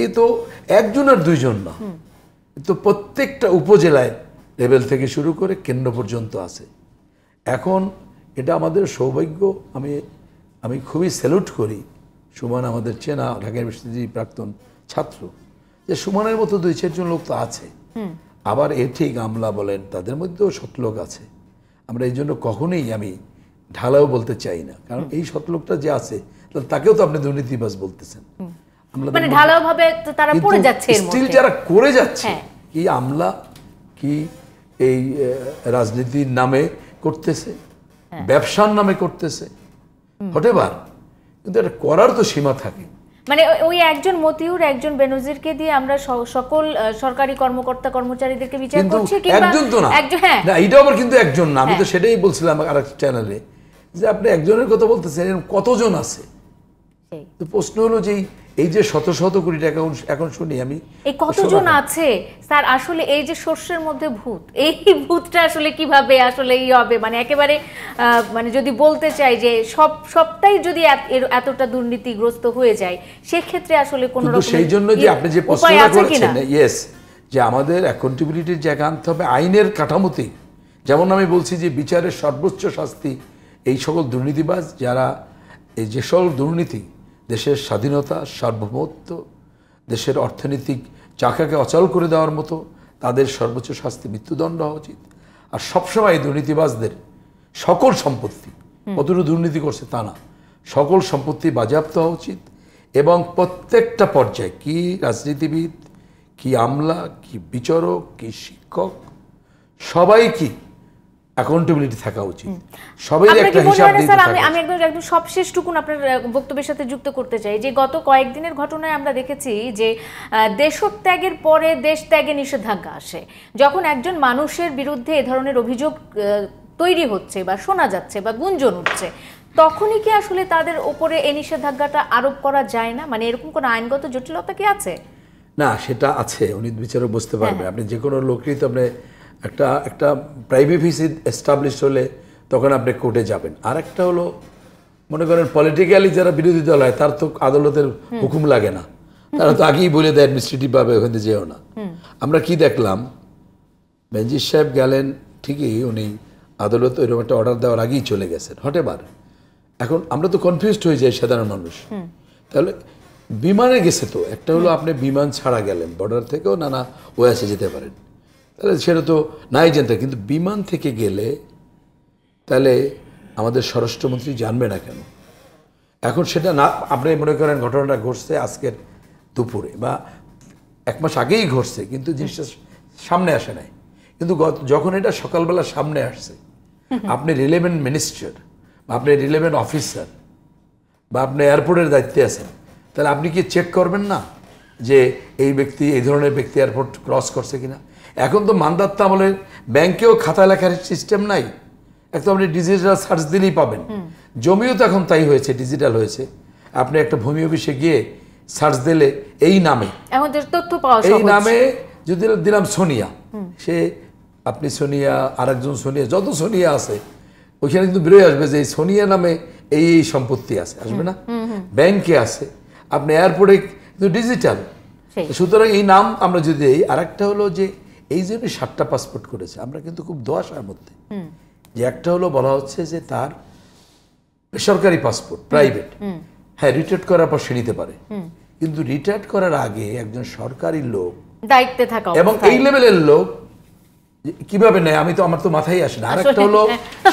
এই তো একজন আর দুইজন না, তো প্রত্যেকটা উপজেলায় লেভেল থেকে শুরু করে কেন্দ্র পর্যন্ত আছে। এখন এটা আমাদের সৌভাগ্য। আমি খুবই স্যালুট করি সুমন, আমাদের চেনা ঢাকা ইউনিভার্সিটির প্রাক্তন ছাত্র, যে সুমনের মতো 2-4 জন লোক তো আছে। আবার এ ঠিক আমলা বলেন, তাদের মধ্যেও সৎ লোক আছে। আমরা এই জন্য কখনোই আমি ঢালাও বলতে চাই না, কারণ এই সৎ লোকটা যে আছে তাকেও তো আপনি দুর্নীতিবাজ বলতেছেন। মানে ঢালাও ভাবে তারা পড়ে যাচ্ছে এর মধ্যে। স্টিল যারা করে যাচ্ছে, কি আমলা কি এই রাজনীতির নামে করতেছে, ব্যবসার নামে করতেছে, হটেবার, কিন্তু এটা করার তো সীমা থাকে। মানে ওই একজন মতিউর, একজন বেনজিরকে দিয়ে আমরা সকল সরকারি কর্মকর্তা কর্মচারীদেরকে বিচার করছি, কিংবা একজন তো না, না এটা আবার কিন্তু একজন না। আমি তো সেটাই বলছিলাম আরেক চ্যানেলে, যে আপনি একজনের কথা বলতেছেন, কতজন আছে? তো প্রশ্ন হলো যে এই যে শত শত কোটি টাকা এখন শুনি আমি, এই কতজন আছে স্যার? আসলে এই যে শস্যের মধ্যে ভূত, এই ভূতটা আসলে কিভাবে আসলে হবে, মানে একেবারে মানে যদি বলতে চাই যে সবটাই যদি এতটা দুর্নীতিগ্রস্ত হয়ে যায়, সেক্ষেত্রে আসলে কোনো রকম, সেই জন্য যে আপনি যে প্রশ্নটা করেছেন, ইয়েস, যে আমাদের অ্যাকাউন্টেবিলিটির জায়গা আনতে হবে আইনের কাঠামোতে। যেমন আমি বলছি যে বিচারের সর্বোচ্চ শাস্তি এই সকল দুর্নীতিবাজ যারা, এই যে সকল দুর্নীতি দেশের স্বাধীনতা, সার্বভৌমত্ব, দেশের অর্থনৈতিক চাকাকে অচল করে দেওয়ার মতো, তাদের সর্বোচ্চ শাস্তি মৃত্যুদণ্ড হওয়া উচিত। আর সবসময় দুর্নীতিবাজদের সকল সম্পত্তি, কতটুকু দুর্নীতি করছে তা না, সকল সম্পত্তি বাজেয়াপ্ত হওয়া উচিত। এবং প্রত্যেকটা পর্যায়ে, কি রাজনীতিবিদ, কি আমলা, কি বিচারক, কি শিক্ষক, সবাই কি অ্যাকাউন্টেবিলিটি থাকা উচিত, সবাই একটা হিসাব দিতে থাকা উচিত। আমি একদম সবশেষটুকুন আপনার বক্তব্যের সাথে যুক্ত করতে চাই যে গত কয়েকদিনের ঘটনায় আমরা দেখেছি যে দেশত্যাগের পরে দেশ ত্যাগে নিষেধাজ্ঞা আসে। যখন একজন মানুষের বিরুদ্ধে এ ধরনের অভিযোগ তৈরি হচ্ছে বা শোনা যাচ্ছে বা গুঞ্জন উঠছে, তখনই কি আসলে তাদের উপরে এই নিষেধাজ্ঞাটা আরোপ করা যায় না? মানে এরকম কোনো আইনগত জটিলতা কি আছে? না, সেটা আছে, উনি বিচারক বুঝতে পারবে। আপনি যে কোনো লোকই তো আপনি একটা প্রাইভেসি এস্টাবলিশ হলে তখন আপনি কোর্টে যাবেন। আর একটা হলো, মনে করেন পলিটিক্যালি যারা বিরোধী দল হয়, তার তো আদালতের হুকুম লাগে না, তারা তো আগেই বলে দেয় অ্যাডমিনিস্ট্রেটিভ ভাবে ওখানে যেও না। আমরা কি দেখলাম বেনজির সাহেব গেলেন ঠিকই, উনি আদালত এরকম একটা অর্ডার দেওয়ার আগেই চলে গেছেন, হটেবার। এখন আমরা তো কনফিউজড হয়ে যাই সাধারণ মানুষ। তাহলে বিমানে গেছে তো, একটা হলো আপনি বিমান ছাড়া গেলেন, বর্ডার থেকেও নানা ওয়াসে যেতে পারেন, তাহলে সেটা তো নাই জানতে। কিন্তু বিমান থেকে গেলে তাহলে আমাদের স্বরাষ্ট্রমন্ত্রী জানবে না কেন? এখন সেটা না, আপনি মনে করেন ঘটনাটা ঘটছে আজকের দুপুরে বা 1 মাস আগেই ঘটছে, কিন্তু জিনিসটা সামনে আসে নাই। কিন্তু যখন এটা সকালবেলা সামনে আসছে, আপনি রিলেভেন্ট মিনিস্টার বা আপনি রিলেভেন্ট অফিসার বা আপনি এয়ারপোর্টের দায়িত্বে আছেন, তাহলে আপনি কি চেক করবেন না যে এই ব্যক্তি, এই ধরনের ব্যক্তি এয়ারপোর্ট ক্রস করছে কিনা? এখন তো মান্দাত্তা আমলের ব্যাংকেও খাতা লেখার সিস্টেম নাই, একদম আপনি ডিজিটাল সার্চ দিলেই পাবেন। জমিও তো এখন তাই হয়েছে, ডিজিটাল হয়েছে। আপনি একটা ভূমি অফিসে গিয়ে সার্চ দিলে এই নামে, এখন তো তথ্য পাওয়া এই সহজ। নামে যদি দিলাম সোনিয়া, সে আপনি সোনিয়া, আরেকজন সোনিয়া, যত সোনিয়া আছে ওইখানে কিন্তু বেরোয় আসবে যে এই সোনিয়া নামে এই এই সম্পত্তি আছে, আসবে না? ব্যাংকে আছে, আপনি এয়ারপোর্টে কিন্তু ডিজিটাল। সেই। সুতরাং এই নাম আমরা যদি এই আরেকটা হলো যে এই যে 7টা পাসপোর্ট করেছে, আমরা কিন্তু খুব দোয়াশার মধ্যে। যে একটা হলো বলা হচ্ছে যে তার বেসরকারি পাসপোর্ট, প্রাইভেট, হ্যাঁ রিটায়ার্ড করার পর সে নিতে পারে, কিন্তু রিটায়ার্ড করার আগে একজন সরকারি লোক দায়িত্বে থাকা এবং অবস্থায়। এই লেভেলের লোক কিভাবে নেয় আমি তো, আমার তো মাথায় আসে না। আরেকটা হলো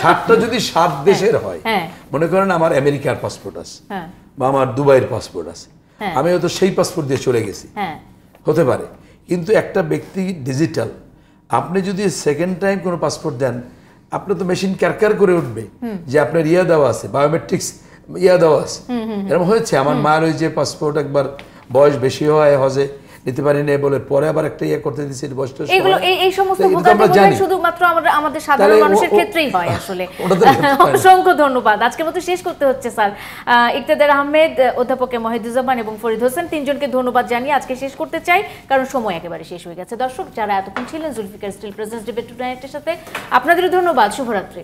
7টা যদি 7 দেশের হয়, হ্যাঁ। মনে করেন আমার আমেরিকার পাসপোর্ট আছে হ্যাঁ। বা আমার দুবাইয়ের পাসপোর্ট আছে, হ্যাঁ। আমি হয়তো সেই পাসপোর্ট দিয়ে চলে গেছি, হ্যাঁ, হতে পারে। কিন্তু একটা ব্যক্তি ডিজিটাল, আপনি যদি সেকেন্ড টাইম কোনো পাসপোর্ট দেন, আপনার তো মেশিন ক্যারকার করে উঠবে যে আপনার ইয়া দেওয়া আছে, বায়োমেট্রিক্স ইয়া দেওয়া আছে। এরকম হয়েছে আমার মায়ের, ওই যে পাসপোর্ট একবার বয়স বেশি হয়, হজে নিতে পারি না বলে পরে আবার একটা ইয়ে করতে দিয়েছে, বয়সটা এগুলো এই সমস্ত এটা তো আমরা ভোগান্তি জানি। শুধুমাত্র আমাদের সাধারণ তাহলে মানুষের ক্ষেত্রেই হয় আসলে। ওটা তো দেখতে পায় না। অসংখ্য ধন্যবাদ। আজকের মতো শেষ করতে হচ্ছে স্যার। ইকতেদার আহমেদ, অধ্যাপক মহিদুজ্জামান এবং ফরিদ হোসেন, তিনজনকে ধন্যবাদ জানিয়ে আজকে শেষ করতে চাই, কারণ সময় একেবারে শেষ হয়ে গেছে। দর্শক যারা এতক্ষণ ছিলেন জুলফিকার স্টিল প্রেজেন্টস ডিবেট টুনাইটের সাথে, আপনাদেরও ধন্যবাদ। শুভরাত্রি।